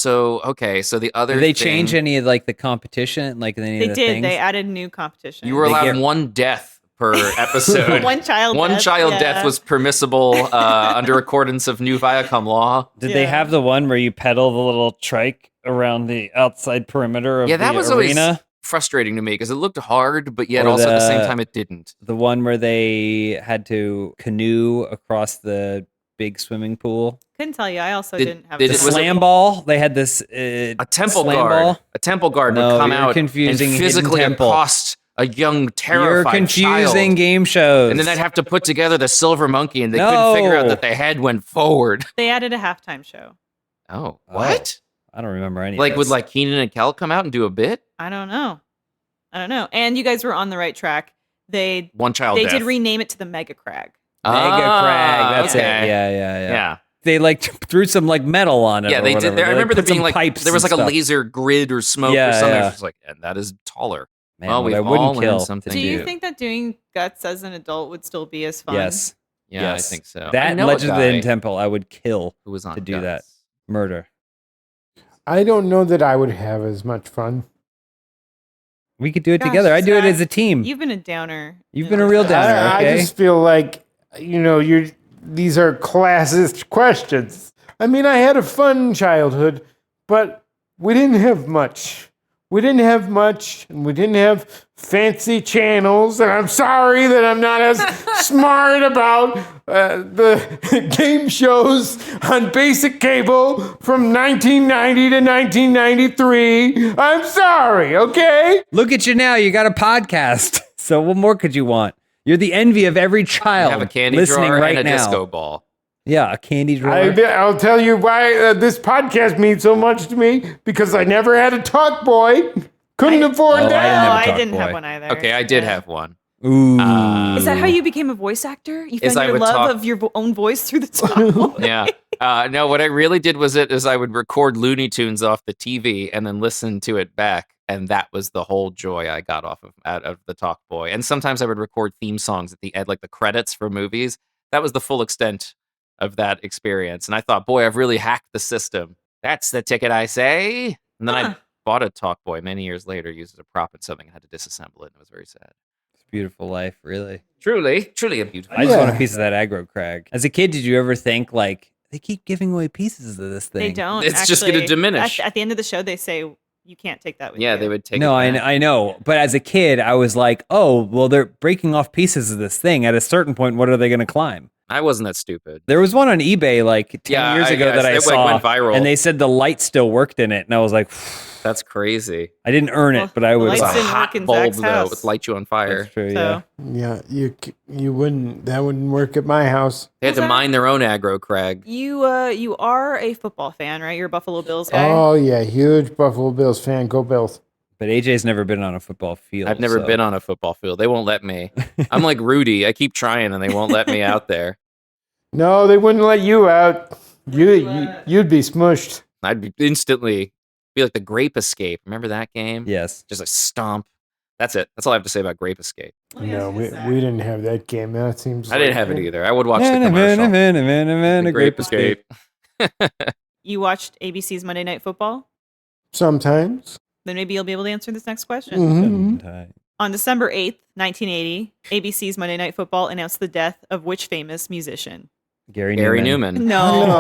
So the other Did they thing, change any of like the competition, like any They of the did. things? They added new competition. You were They allowed get- one death per episode. one child. One death, child yeah. death was permissible under accordance of new Viacom law. Did they Yeah. have the one where you pedal the little trike around the outside perimeter of Yeah, that the was arena? always frustrating to me because it looked hard, but yet Or also at the same the- time it didn't. The one where they had to canoe across the big swimming pool. Couldn't tell you. I also Did- didn't have did The it- was slam ball. They had this A temple slam guard, ball. a temple guard No, would come you're out confusing and Hidden physically Temple. accost a young You're terrified confusing child. game shows. And then they'd have to put together the silver monkey, and they No. couldn't figure out that the head went forward. They added a halftime show. Oh, what? I don't remember any. Like of would this. like Keenan and Kel come out and do a bit? I don't know. And you guys were on the right track. They One child. they death. did rename it to the Mega Crag. Mega Crag. That's okay. it. Yeah. Yeah. They like threw some like metal on it. Yeah, or they whatever. did. I They, remember there put some being like pipes there was like and a stuff. laser grid or smoke Yeah, or something. yeah. It's just like, and that is taller. Man, well, what we've I all wouldn't learned kill. something Do you new. think that doing Guts as an adult would still be as fun? Yes. Yeah, Yes. I think so. I That know a Legend of the guy Hidden Temple, I would kill who was on to do Guts. that. Murder. I don't know that I would have as much fun. We could do it Gosh, together. I'd do it Zach, as a team. You've been a downer. You've been a real downer. I okay? just feel like, these are classist questions. I mean, I had a fun childhood, but we didn't have much. And we didn't have fancy channels, and I'm sorry that I'm not as smart about the game shows on basic cable from 1990 to 1993. I'm sorry, okay? Look at you now. You got a podcast. So what more could you want? You're the envy of every I child have a candy listening drawer right and a now. disco ball. Yeah, a candy drawer. I'll tell you why this podcast means so much to me, because I never had a talk boy. Couldn't afford Oh, I that. didn't have a I talk didn't have boy. one either. Okay, I did Yeah. have one. Ooh. Is that how you became a voice actor? You Is found I your would love talk- of your own voice through the top. Yeah. No, what I really did was I would record Looney Tunes off the TV and then listen to it back. And that was the whole joy I got out of the Talk Boy. And sometimes I would record theme songs at the end, like the credits for movies. That was the full extent of that experience. And I thought, boy, I've really hacked the system. That's the ticket, I say. And then I bought a Talk Boy many years later, used as a prop in something, and had to disassemble it. And it was very sad. It's a beautiful life, really. Truly a beautiful. I just want a Yeah. piece of that aggro crag. As a kid, did you ever think like they keep giving away pieces of this thing? They don't. It's just gonna actually. diminish. At the end of the show, they say you can't take that with you. Yeah, they would take No, it back. I know. But as a kid, I was like, oh, well, they're breaking off pieces of this thing. At a certain point, what are they going to climb? I wasn't that stupid. There was one on eBay like 10 years ago that I it saw. went viral. And they said the light still worked in it. And I was like, That's crazy. I didn't earn Well, it, but I the was It was lights a didn't hot work in bulb Zach's though, house. would light you on fire. That's true, So yeah. Yeah, you wouldn't. That wouldn't work at my house. They had to Zach? mine their own aggro crag. you are a football fan, right? You're a Buffalo Bills guy. Oh yeah, huge Buffalo Bills fan. Go Bills. But AJ's never been on a football field. I've never so- been on a football field. They won't let me. I'm like Rudy. I keep trying and they won't let me out there. No, they wouldn't let you out. You'd be smushed. I'd be instantly be like the Grape Escape. Remember that game? Yes. Just a stomp. That's it. That's all I have to say about Grape Escape. No, we didn't have that game. That seems. I didn't like- have it either. I would watch the commercial. The The Grape Escape. You watched ABC's Monday Night Football? Sometimes. Then maybe you'll be able to answer this next question. Mhm. On December 8th, 1980, ABC's Monday Night Football announced the death of which famous musician? Gary Newman. No, No.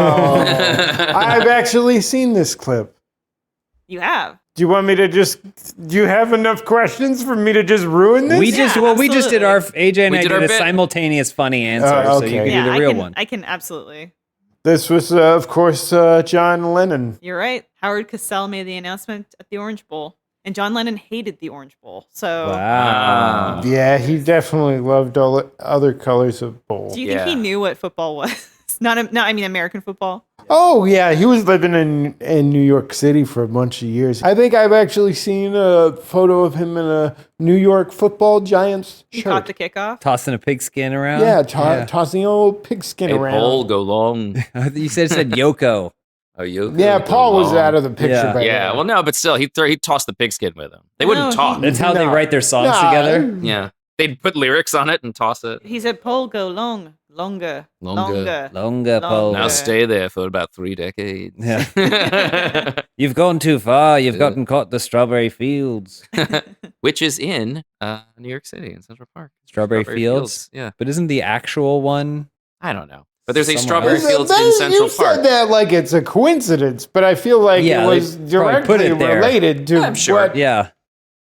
I've actually seen this clip. you have. Do you want me to just? Do you have enough questions for me to just ruin this? We just we just did our AJ and We I did did our a bit. simultaneous funny answer, Oh, so you okay. can do the real one. I can absolutely. This was, of course, John Lennon. You're right. Howard Cosell made the announcement at the Orange Bowl, and John Lennon hated the Orange Bowl. So, Wow. Yeah, he definitely loved all the other colors of bowl. do you think he Yeah. knew what football was? I mean American football. Oh yeah, he was living in New York City for a bunch of years. I think I've actually seen a photo of him in a New York Football Giants He caught shirt. the kickoff. Tossing a pigskin around. Yeah, tossing old pigskin Hey, around. Paul, go long. You said Yoko. Oh, you? Yeah, Go Paul was long. out of the picture. Yeah. by Yeah, then. well, no, but still, he tossed the pigskin with him. They wouldn't No, talk. That's how they No. write their songs Nah, together. Yeah, they'd put lyrics on it and toss it. He said, "Paul, go long, longer, Longer. Longer pole. Now Okay. stay there for about 3 decades. Yeah. You've gone too far. You've gotten caught the strawberry fields. Which is in New York City in Central Park. Strawberry Fields? Yeah, But isn't the actual one? I don't know, but there's a Somewhere Strawberry else. Fields in Central You said Park. that like it's a coincidence, but I feel like Yeah, it they was probably put directly it there. related to I'm sure. what Yeah.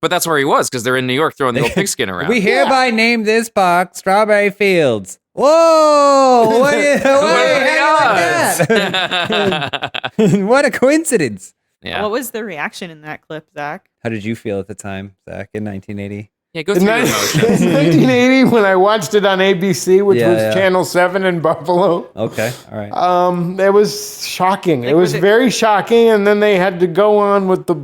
But that's where he was because they're in New York throwing the old pigskin around. We hereby name this park Strawberry Fields. Whoa! What, what a coincidence. Yeah. What was the reaction in that clip, Zach? How did you feel at the time, Zach, in 1980? Yeah, go In through your in emotions. 1980, when I watched it on ABC, which Yeah, was yeah. Channel 7 in Buffalo, Okay, all right. it was shocking. Like, It was was it- very shocking, and then they had to go on with the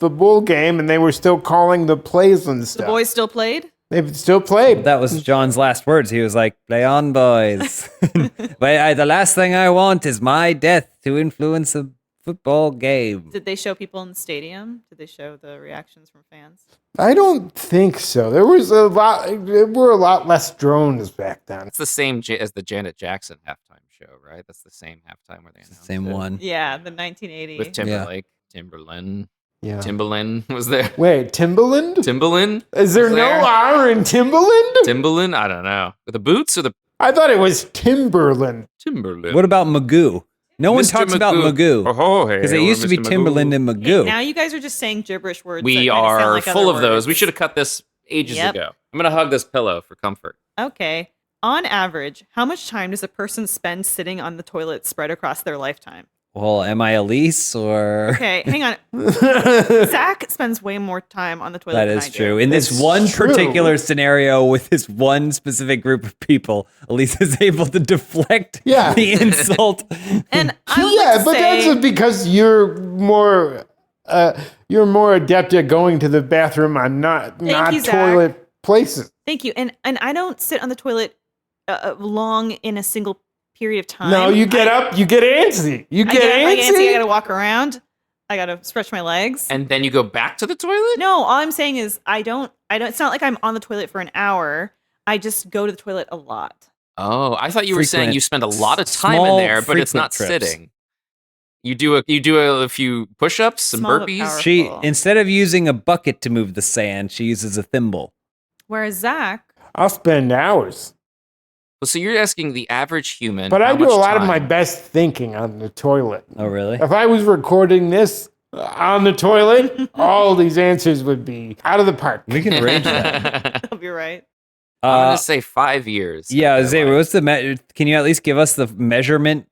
bull game, and they were still calling the plays and The stuff. boys still played? They've still played. That was John's last words. He was like, "Play on, boys." The last thing I want is my death to influence a football game. Did they show people in the stadium? Did they show the reactions from fans? I don't think so. There were a lot less drones back then. It's the same as the Janet Jackson halftime show, right? That's the same halftime where they announced Same it. one. Yeah, the 1980. With Timberlake. Timberland. Yeah. Timberland was there. Wait, Timberland? Timberland? Is there was no there? R in Timberland? Timberland? I don't know. With the boots or the I thought it was Timberland. Timberland? What about Magoo? No one Mr. talks about Magoo. Magoo. Oh, hey, Because it well, used to be Mr. Magoo. Timberland and Hey, Magoo. now you guys are just saying gibberish words. We that kinda sound are like full other of those. We words. should have cut this ages Yep. ago. I'm going to hug this pillow for comfort. Okay. On average, how much time does a person spend sitting on the toilet spread across their lifetime? Well, am I Elyse or? Okay, hang on. Zach spends way more time on the toilet That than is I do. true. In this It's one true. particular scenario with this one specific group of people, Elyse is able to deflect Yeah. the insult. And I would Yeah, like to but say, that's because you're more adept at going to the bathroom on not you, Zach. toilet places. thank you. And I don't sit on the toilet long in a single period of time. No, you get up, you get antsy. You I get get antsy. antsy. I gotta walk around. I gotta stretch my legs. And then you go back to the toilet? No, all I'm saying is I don't. It's not like I'm on the toilet for an hour. I just go to the toilet a lot. Oh, I thought you were saying Frequent- you spend a lot of time in small, there, but it's not frequent trips. sitting. You do a few push-ups, some Small but burpees. powerful. She, instead of using a bucket to move the sand, she uses a thimble. Whereas Zach, I'll spend hours. Well, so you're asking the average human. But how I do a much lot of my time- best thinking on the toilet. Oh, really? If I was recording this on the toilet, all these answers would be out of the park. We can arrange that. I'll be right. I'm Uh, gonna say 5 years. of yeah, their Zay, life. what's the can you at least give us the measurement?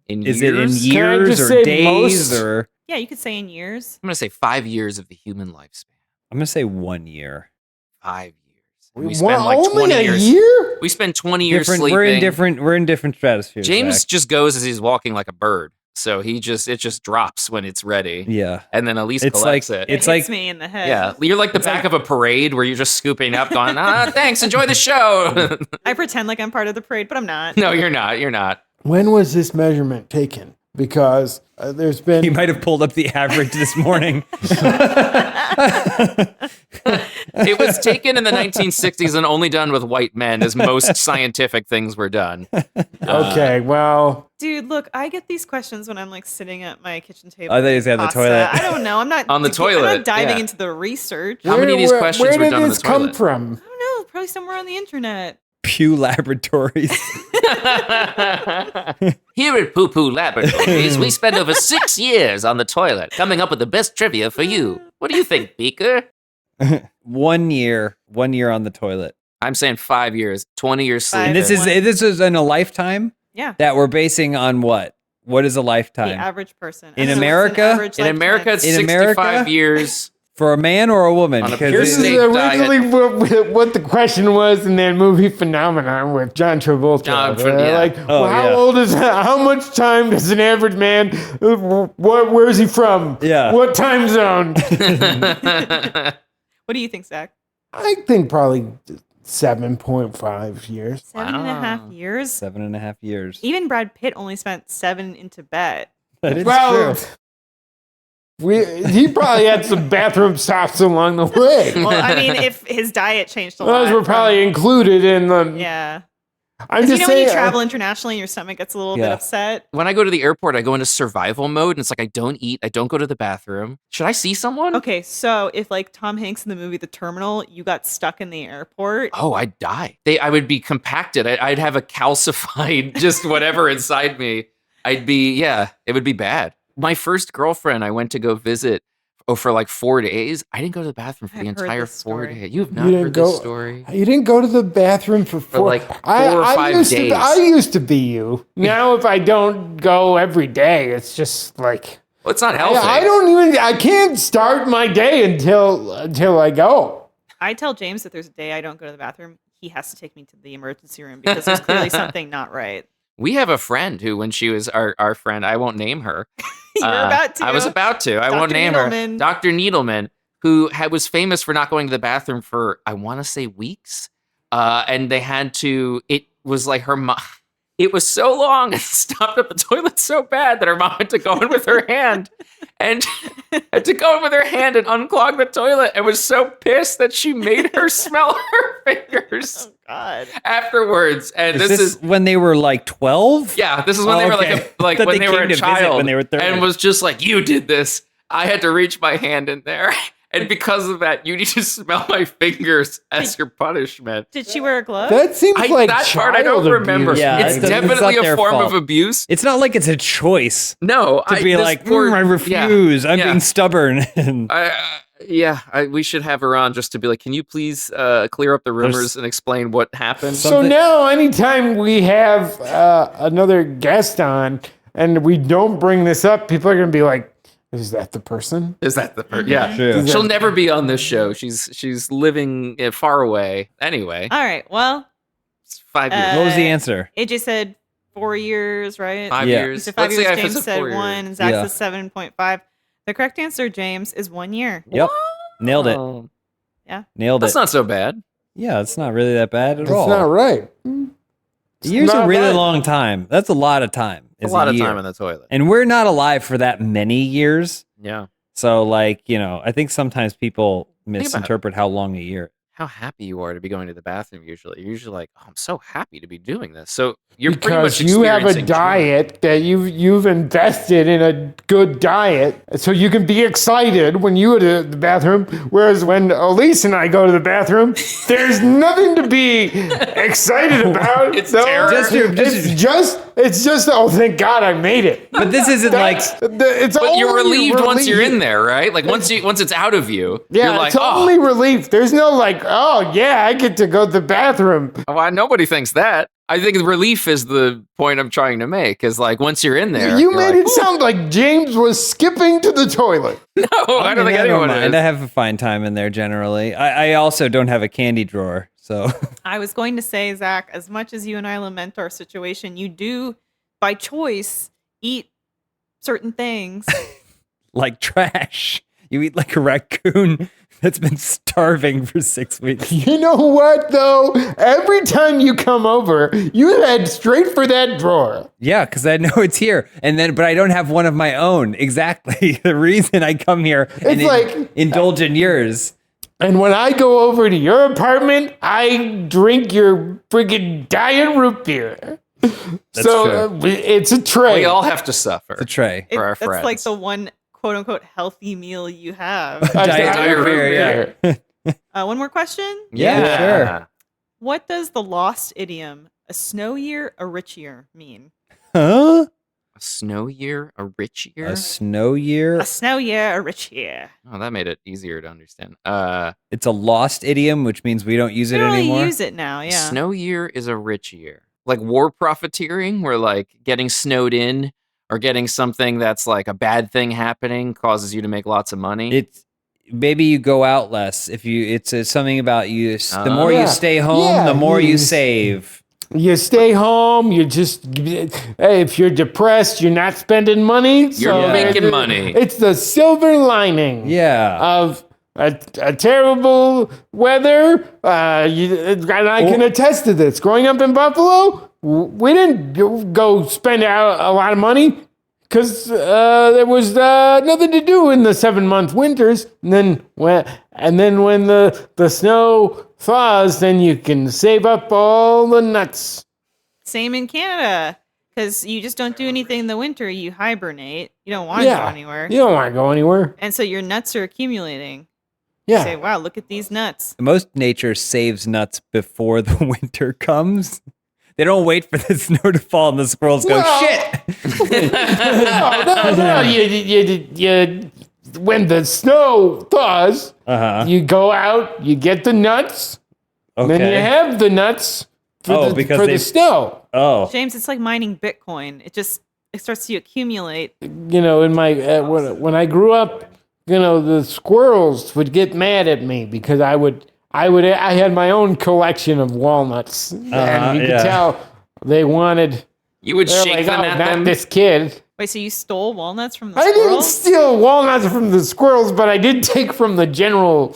In Is it in years? Can I years just or say days most? or? Yeah, you could say in years. I'm gonna say 5 years of the human lifespan. I'm gonna say 1 year. 5 years. And What, we spend like 20 only a years. year? We spend 20 years Different. sleeping. We're in different stratospheres. James Zach. just goes as he's walking like a bird. So it just drops when it's ready. Yeah. And then Elyse It's collects like- it. It It's hits like- me in the head. Yeah, you're like the back of a parade where you're just scooping up, going, thanks, enjoy the show. I pretend like I'm part of the parade, but I'm not. No, you're not. You're not. When was this measurement taken? Because there's been You might have pulled up the average this morning. It was taken in the 1960s and only done with white men, as most scientific things were done. okay. Well, Dude, look, I get these questions when I'm like sitting at my kitchen table. I thought you said eating the pasta. toilet. I don't know. I'm not On the I'm toilet, not diving yeah. into the research. How many of these questions where were did done on this the come toilet? from? I don't know. Probably somewhere on the internet. Pew Laboratories. Here at Poo Poo Laboratories, we spend over 6 years on the toilet, coming up with the best trivia for you. What do you think, Beaker? 1 year. 1 year on the toilet. I'm saying 5 years, 20 years sleep. And this is in a lifetime Yeah. that we're basing on what? What is a The lifetime? average person. In I don't know, what's an America? average In lifetime? America, it's In 65 America? years. For a man or a woman? On a 'Cause pure This is steak originally what the question was in that movie Phenomenon with John Travolta. Yeah. Like, Oh, how yeah. old is how much time does an average man? Where's he from? Yeah. What time zone? What do you think, Zach? I think probably 7.5 years. 7.5 years? 7.5 years. Even Brad Pitt only spent 7 in Tibet. That is Well, true. he probably had some bathroom stops along the way. Well, I mean, if his diet changed a lot. Those were from- probably included in the. Yeah. I'm Because just you know when saying. you travel internationally and your stomach gets a little bit Yeah. upset? When I go to the airport, I go into survival mode, and it's like I don't eat, I don't go to the bathroom. Should I see someone? Okay, so if like Tom Hanks in the movie The Terminal, you got stuck in the airport. Oh, I'd die. I would be compacted. I'd have a calcified, just whatever inside me. It would be bad. My first girlfriend, I went to go visit for like 4 days. I didn't go to the bathroom for the I've heard entire this 4 story. days. You have You not didn't heard go- this story? You didn't go to the bathroom for like 4 or 5 days. I used to be you. Now, if I don't go every day, it's just like Well, it's not healthy. I can't start my day until I go. I tell James that there's a day I don't go to the bathroom, he has to take me to the emergency room because there's clearly something not right. We have a friend who, when she was our friend, I won't name her. You're about to. I was about to. I won't Dr. name her. Needleman. Dr. Needleman, who was famous for not going to the bathroom for, I want to say, weeks. And they had to, it was like her mom. It was so long and stopped up the toilet so bad that her mom had to go in with her hand and had to go in with her hand and unclog the toilet and was so pissed that she made her smell her fingers Oh God. afterwards. And Is this this is when they were like 12? yeah, this is when Oh, they were okay. like Thought when they they were came a to visit child when they were 30. and was just like, you did this. I had to reach my hand in there. And because of that, you need to smell my fingers as your punishment. Did she wear a glove? That seems like that child part I don't remember. abuse. Yeah, It's it's definitely not a their form fault. of abuse. It's not like it's a choice No, to be this like, poor- I refuse. I'm yeah. being stubborn. And We should have her on just to be like, can you please clear up the rumors and explain what happened? So now, anytime we have another guest on and we don't bring this up, people are going to be like, is that the person? Is that the person? Yeah, True. she'll never be on this show. She's living far away. Anyway, All right. Well, it's 5 years. what was the answer? AJ said 4 years, right? 5 Yeah. years. So 5 Let's see years. if it's James said 4 years. 1, and Zach Yeah. said 7.5. The correct answer, James, is 1 year. Yep. Nailed it. Oh, Nailed that's it. not so bad. Yeah, it's not really that bad at That's all. not right. A year's a not really right. long time. That's a lot of time. A is lot of year. time in the toilet. And we're not alive for that many years. Yeah. So, like, I think sometimes people about it. misinterpret how long a year. How happy you are to be going to the bathroom usually. You're usually like, oh, I'm so happy to be doing this. So you're pretty much Because you have a experiencing joy. diet that you've invested in a good diet, so you can be excited when you go to the bathroom. Whereas when Elyse and I go to the bathroom, there's nothing to be excited about. It's No, terror. It's just oh, thank God I made it. But this isn't like, It's But you're only relieved once you're relief. in there, right? Like once it's out of you, Yeah, you're like, it's only oh, relief. There's no like, oh yeah, I get to go to the bathroom. why nobody thinks that. I think relief is the point I'm trying to make. Is like once you're in there, You you're made like, it sound like James was skipping to the toilet. no, I don't think I anyone mind. is. I have a fine time in there generally. I also don't have a candy drawer. So, I was going to say, Zach, as much as you and I lament our situation, you do, by choice, eat certain things. like trash. You eat like a raccoon that's been starving for 6 weeks. You know what, though? Every time you come over, you head straight for that drawer. Yeah, because I know it's here, but I don't have one of my own. Exactly the reason I come here and It's like- indulge in yours. And when I go over to your apartment, I drink your friggin' diet root beer. That's So it's a trade. We all have to suffer. The tray. For our That's like friends. the one quote unquote healthy meal you have. A Diet root beer, yeah. One more question. Yeah, sure. What does the lost idiom, a snow year, a rich year, mean? Huh? A snow year, a rich year. A snow year? A snow year, a rich year. Oh, that made it easier to understand. It's a lost idiom, which means we don't use We it don't really anymore. use it now, yeah. Snow year is a rich year. Like war profiteering, where like getting snowed in or getting something that's like a bad thing happening causes you to make lots of money. It's maybe you go out less if you. It's something about you. The more Yeah. you stay home, Yeah, the more you you- save. You stay home. You just, hey, if you're depressed, you're not spending money. You're making money. It's the silver lining. Yeah. Of a terrible weather. And I can attest to this. Growing up in Buffalo, we didn't go spend out a lot of money because there was nothing to do in the 7-month winters. And then when the snow thaws, then you can save up all the nuts. Same in Canada, because you just don't do anything in the winter. You hibernate. You don't want to go anywhere. You don't want to go anywhere. And so your nuts are accumulating. You Yeah. say, wow, look at these nuts. Most nature saves nuts before the winter comes. They don't wait for the snow to fall and the squirrels go, Well- shit. No. You, when the snow thaws, Uh-huh. you go out, you get the nuts, Okay. then you have the nuts for, because the they- snow. Oh. James, it's like mining Bitcoin. It starts to accumulate. You know, in my when I grew up, you know, the squirrels would get mad at me because I would I had my own collection of walnuts, and you could tell they wanted. You would They're shake like, them oh, at not them. this kid. Wait, so you stole walnuts from the I didn't squirrels? steal walnuts from the squirrels, but I did take from the general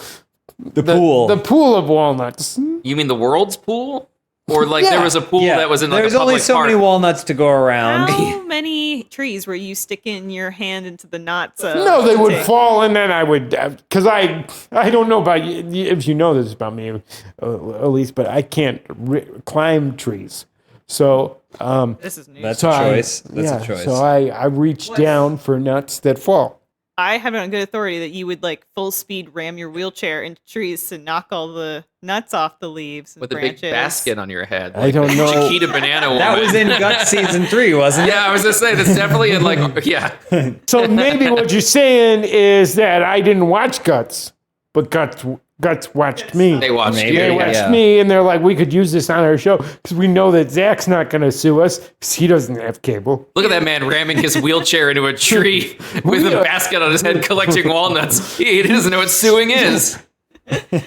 The pool. the pool of walnuts. You mean the world's pool? Or like there Yeah. was a pool that was in like There's a public only so park? many walnuts to go around. How many trees were you sticking your hand into the knots of? No, they would take? fall, and then I would, because I don't know about you, if you know this about me, Elyse, but I can't climb trees. So, This is new. That's so a I- choice. That's yeah, a choice. So I reach down for nuts that fall. I have it on good authority that you would like full speed ram your wheelchair into trees to knock all the nuts off the leaves and With a branches. big basket on your head. I don't know. Chiquita Banana Woman. that was in Guts season 3, wasn't it? Yeah, I was just saying, that's definitely in like, yeah. So maybe what you're saying is that I didn't watch Guts, but Guts watched me. They watched Maybe, you. They Yeah. watched me, and they're like, we could use this on our show because we know that Zach's not going to sue us because he doesn't have cable. Look at that man ramming his wheelchair into a tree with a basket on his head collecting walnuts. He doesn't know what suing is.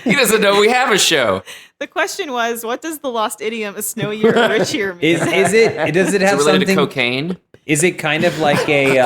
He doesn't know we have a show. The question was, what does the lost idiom "a snow year, a rich year" mean? Is it? Does it Is it have related to something? cocaine? Is it kind of like a?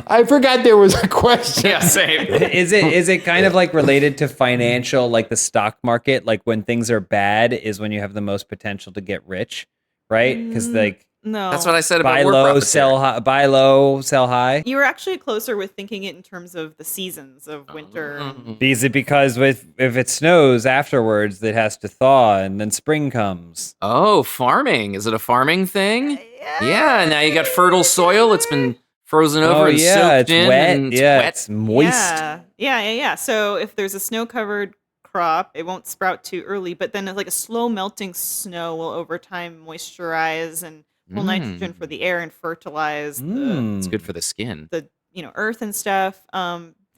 I forgot there was a question. Yeah, same. Is it kind of like related to financial, like the stock market? Like when things are bad is when you have the most potential to get rich, right? Because like No, That's what I said about buy word low, profiteering. sell high. Buy low, sell high. You were actually closer with thinking it in terms of the seasons of winter. Is it because if it snows afterwards, it has to thaw and then spring comes? Oh, farming. Is it a farming thing? Yeah, now you got fertile soil. It's been frozen over and soaked it's in. wet. And it's Yeah, wet. it's moist. Yeah. So if there's a snow-covered crop, it won't sprout too early, but then like a slow melting snow will over time moisturize and pull nitrogen for the air and fertilize It's good for the skin. the earth and stuff.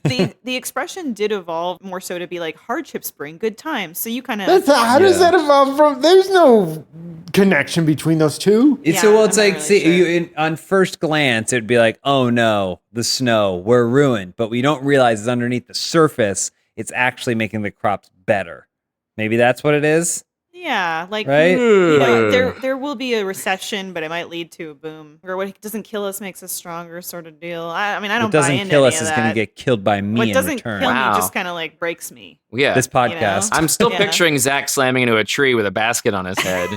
The expression did evolve more so to be like hardships bring good times. So you kind of How does that evolve from? There's no connection between those two. It's Yeah, well, it's I'm like not really sure. on first glance, it'd be like, oh no, the snow, we're ruined. But we don't realize is underneath the surface, it's actually making the crops better. Maybe that's what it is, like right? there will be a recession, but it might lead to a boom. Or what doesn't kill us makes us stronger, sort of deal. I mean, I don't What doesn't buy into kill any us of is going to that. get killed by me What in doesn't return. kill Wow. me just kind of like breaks me. Yeah. This podcast. I'm still Yeah. picturing Zach slamming into a tree with a basket on his head,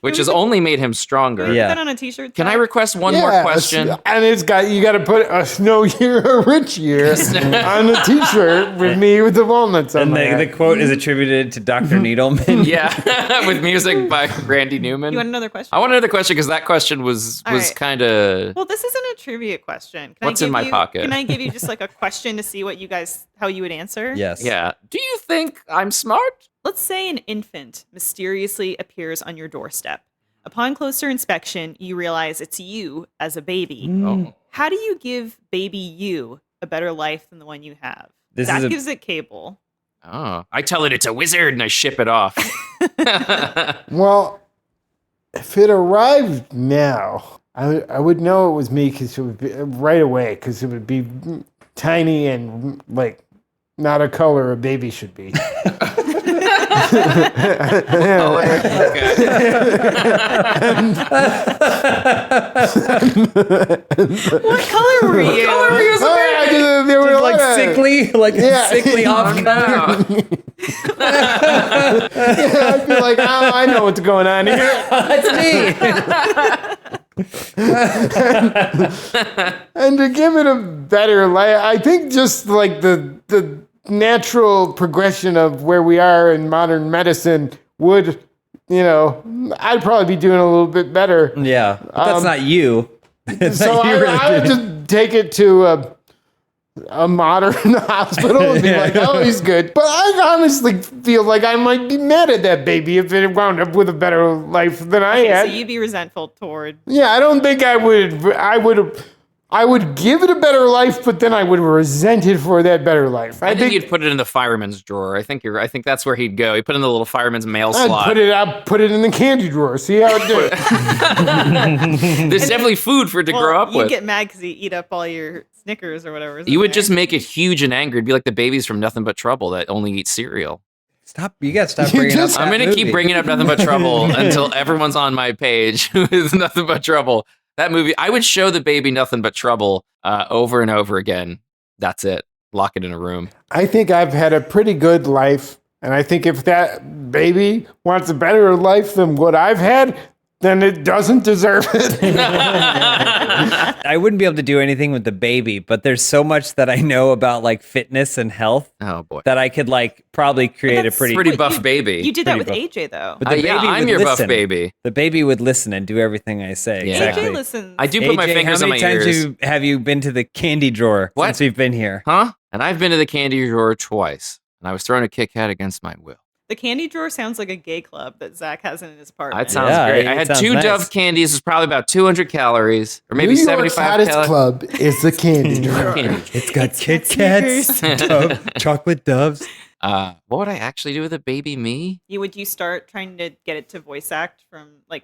which has only made him stronger. Yeah. Put that on a t-shirt. Can I Zach? request one more question? And you got to put a snow year, a rich year on a T-shirt with me with the walnuts on And my the head. quote is attributed to Dr. Needleman. Yeah, with music by Randy Newman. You want another question? I want another question because that question was All right. kind of. Well, this isn't a trivia question. Can What's I in give my you, pocket? Can I give you just like a question to see how you would answer? Yes. Yeah. Do you think I'm smart? Let's say an infant mysteriously appears on your doorstep. Upon closer inspection, you realize it's you as a baby. Oh. How do you give baby you a better life than the one you have? This That is a- gives it cable. Oh. I tell it it's a wizard and I ship it off. Well, if it arrived now, I would know it was me because it would be right away because it would be tiny and like not a color a baby should be. What color were you? They were Like sickly, like Yeah. sickly off. No. I'd be like, oh, I know what's going on here. That's me. And to give it a better life, I think just like the natural progression of where we are in modern medicine would, I'd probably be doing a little bit better. Yeah, but that's not you. It's So not you really I would doing- just take it to a modern hospital and be like, oh, he's good. But I honestly feel like I might be mad at that baby if it wound up with a better life than I Okay, so had. you'd be resentful toward. Yeah, I don't think I would give it a better life, but then I would resent it for that better life. I think you'd put it in the fireman's drawer. I think that's where he'd go. He'd put it in the little fireman's mail slot. I'd put it in the candy drawer. See how it did. There's definitely food for it to grow up you'd with. get mad because you eat up all your Snickers or whatever. You would just make it huge and angry. It'd be like the babies from Nothing But Trouble that only eat cereal. Stop. You got to stop You bringing up just- that I'm going to keep movie. bringing up Nothing But Trouble until everyone's on my page with Nothing But Trouble. That movie, I would show the baby Nothing But Trouble over and over again. That's it. Lock it in a room. I think I've had a pretty good life. And I think if that baby wants a better life than what I've had, then it doesn't deserve it. I wouldn't be able to do anything with the baby, but there's so much that I know about like fitness and health Oh, boy. that I could like probably create a that's pretty. Pretty Wait, buff baby. You did that Pretty with AJ though. But the Yeah, baby I'm would your buff listen. baby. The baby would listen and do everything I say. Yeah. Exactly. AJ listens. I do put my AJ, fingers how on my many times ears. have you been to the candy drawer What? since we've been here? Huh? And I've been to the candy drawer twice. And I was throwing a Kit Kat against my will. The candy drawer sounds like a gay club that Zach has in his apartment. That sounds Yeah, great. it I had sounds 2 nice. Dove candies. It's probably about 200 calories, or maybe New York's 75 hottest calories. club is the candy drawer. Candy. It's got It's Kit got Kats, Dove, chocolate doves. What would I actually do with a baby me? Would you start trying to get it to voice act from like?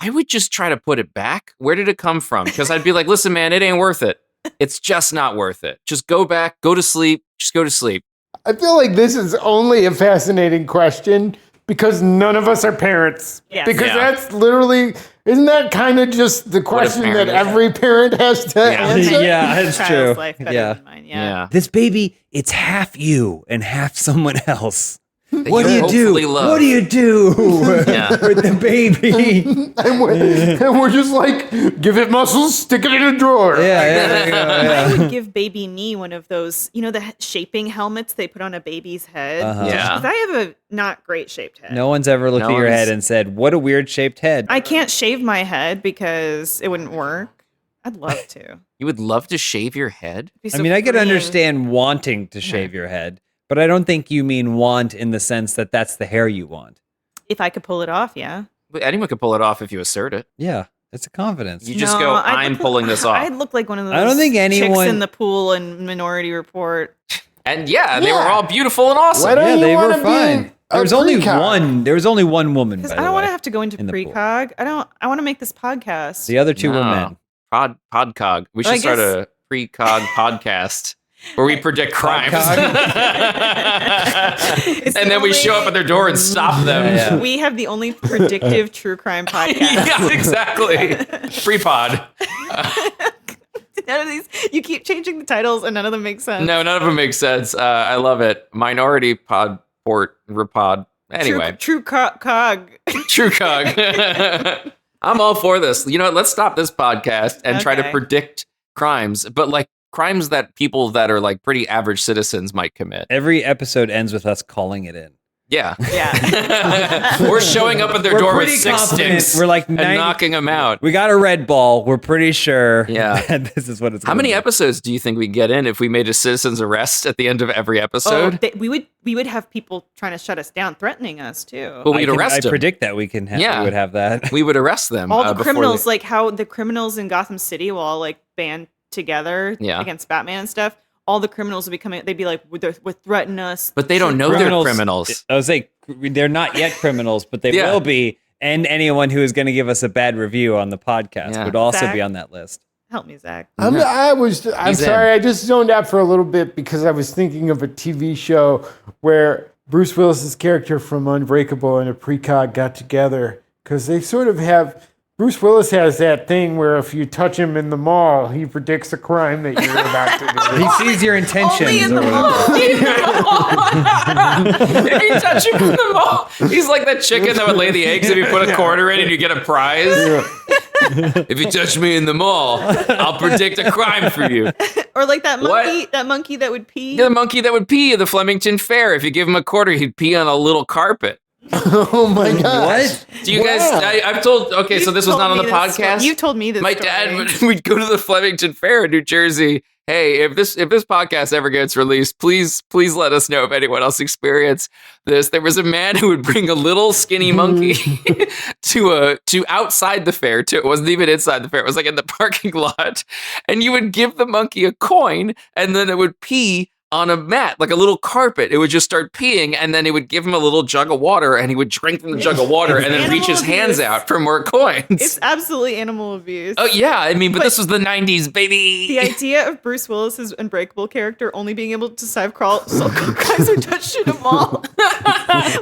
I would just try to put it back. Where did it come from? Because I'd be like, listen, man, it ain't worth it. It's just not worth it. Just go back, go to sleep. Just go to sleep. I feel like this is only a fascinating question because none of us are parents. Yes. Because Yeah. that's literally, isn't that kind of just the question that parent is. every parent has to Yeah. answer? Yeah, it's Child's true. life better Yeah. than mine. Yeah. This baby, it's half you and half someone else. That What do you do? hopefully love. What do you do Yeah. with the baby? And we're just like, give it muscles, stick it in a drawer. Yeah, I yeah. would give baby me one of those, the shaping helmets they put on a baby's head. Uh-huh. Yeah. 'Cause I have a not great shaped head. No one's ever looked No at your one's- head and said, "What a weird shaped head." I can't shave my head because it wouldn't work. I'd love to. You would love to shave your head? It'd be I so mean, I could freeing. understand wanting to shave your head, but I don't think you mean want in the sense that that's the hair you want. If I could pull it off, yeah. But anyone could pull it off if you assert it. Yeah, it's a confidence. You just go, I'd I'm look- pulling this off. I'd look like one of those I don't think chicks anyone- in the pool in Minority Report. And yeah, they were Yeah. all beautiful and awesome. Why don't Yeah, you they were wanna be fine. a There was only precog? one. There was only one woman. Because By I the don't want way. to have to go into in the pool. precog. I want to make this podcast. The other two were No. men. Podcog. We Well, I should start guess- a precog podcast where we predict crimes. It's And the then we show up only- at their door and stop them. Yeah. We have the only predictive true crime podcast. Yeah, exactly. Pre-pod. None of these. You keep changing the titles, and none of them make sense. No, none of them make sense. I love it. Minority pod, port, repod. Anyway, Cog. true cog. I'm all for this. You know what? Let's stop this podcast and try to Okay. predict crimes, but like crimes that people that are like pretty average citizens might commit. Every episode ends with us calling it in. Yeah. Yeah. We're showing up at their We're door with pretty 6 confident. sticks We're like and 90 knocking them out. We got a red ball. We're pretty sure. Yeah. that this is what it's. How gonna many be. episodes do you think we get in if we made a citizen's arrest at the end of every Oh, episode? we would have people trying to shut us down, threatening us too. But we'd arrest I them. predict that we can. Yeah. We would have that. We would arrest them. All the before criminals, they- like how the criminals in Gotham City will all like band together Yeah. against Batman and stuff. All the criminals would be coming. They'd be like, would threaten us. But they don't know they're criminals. I was like, they're not yet criminals, but they Yeah. will be. And anyone who is going to give us a bad review on the podcast Yeah. would also Zach? be on that list. Help me, Zach. I'm He's sorry, I just zoned out for a little bit because I was thinking of a TV show where Bruce Willis's character from Unbreakable and a precog got together because they sort of have. Bruce Willis has that thing where if you touch him in the mall, he predicts a crime that you're about to do. He sees your intentions. Only in or the whatever. If you touch him in the mall, he's like that chicken that would lay the eggs if you put a quarter in and you get a prize. If you touch me in the mall, I'll predict a crime for you. Or like that What? monkey that would pee. The monkey that would pee at the Flemington Fair. If you give him a quarter, he'd pee on a little carpet. Oh my god! What? Do you guys? I've told. Okay, so this was not on the podcast. You told me this. My dad would go to the Flemington Fair in New Jersey. Hey, if this podcast ever gets released, please let us know if anyone else experienced this. There was a man who would bring a little skinny monkey to outside the fair too. It wasn't even inside the fair. It was like in the parking lot, and you would give the monkey a coin, and then it would pee on a mat, like a little carpet. It would just start peeing, and then it would give him a little jug of water, and he would drink from the jug of water, and then reach his hands out for more coins. It's absolutely animal abuse. Oh yeah, I mean, but this was the 90s, baby. The idea of Bruce Willis's Unbreakable character only being able to survive crimes or touch in a mall.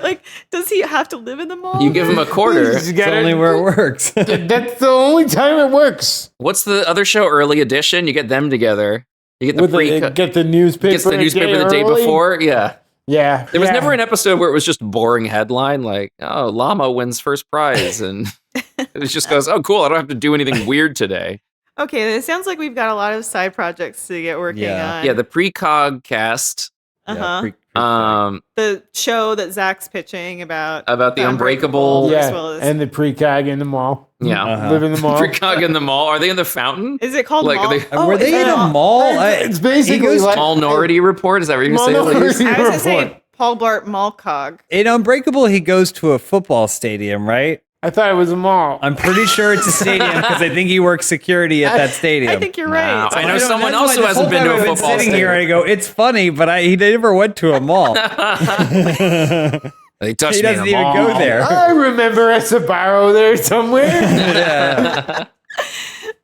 Like, does he have to live in the mall? You give him a quarter. You It's gotta- only where it works. That's the only time it works. What's the other show? Early Edition. You get them together. You get the Get the newspaper. gets the newspaper the day early. before. Yeah. Yeah. There was never an episode where it was just boring headline like, oh, llama wins first prize. And it just goes, oh, cool. I don't have to do anything weird today. Okay, it sounds like we've got a lot of side projects to get working on. Yeah, the precog cast Uh-huh. um, The show that Zach's pitching about the Unbreakable. Bruce Yeah, Willis. and the precog in the mall. Yeah. Uh-huh. Live in the mall. Precog in the mall. Are they in the fountain? Is it called Like, Mall? are they- Were is they in it a mall? It's basically he goes like Minority Report? Is that what you're going to say, Elyse? Minority I was going to say Report. Paul Blart Mallcog. In Unbreakable, he goes to a football stadium, right? I thought it was a mall. I'm pretty sure it's a stadium because I think he works security at that stadium. I think you're Wow. right. I know don't- someone that's else why who this hasn't whole been time to a I've been football sitting here and I stadium. go, it's funny, but he never went to a mall. They touched He me in doesn't the even mall. go there. I remember a Sbarro there somewhere. Yeah.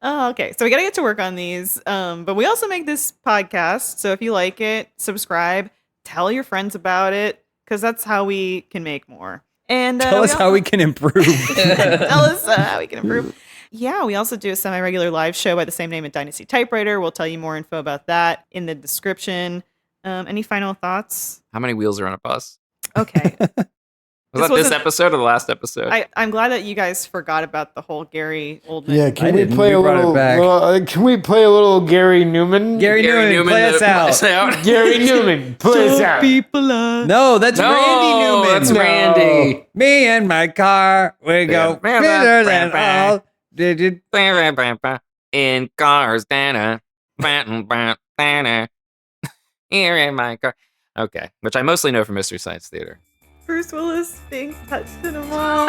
Oh, okay. So we got to get to work on these. But we also make this podcast. So if you like it, subscribe, tell your friends about it, because that's how we can make more. And Tell us how we can improve. tell us how we can improve. Yeah, we also do a semi-regular live show by the same name at Dynasty Typewriter. We'll tell you more info about that in the description. Any final thoughts? How many wheels are on a bus? Okay. Was that this wasn't- episode or the last episode? I'm glad that you guys forgot about the whole Gary Oldman. Yeah, I can we didn't. play We a brought it little? back. Can we play a little Gary Newman? Gary Newman, play us out. Gary Newman, play us out. People are. No, that's No, Randy Newman. that's Randy. Me and my car, we go better than all. Did you? In cars, Dana. Dana. Here in my car. Okay, which I mostly know from Mystery Science Theater. Bruce Willis being touched in a mall.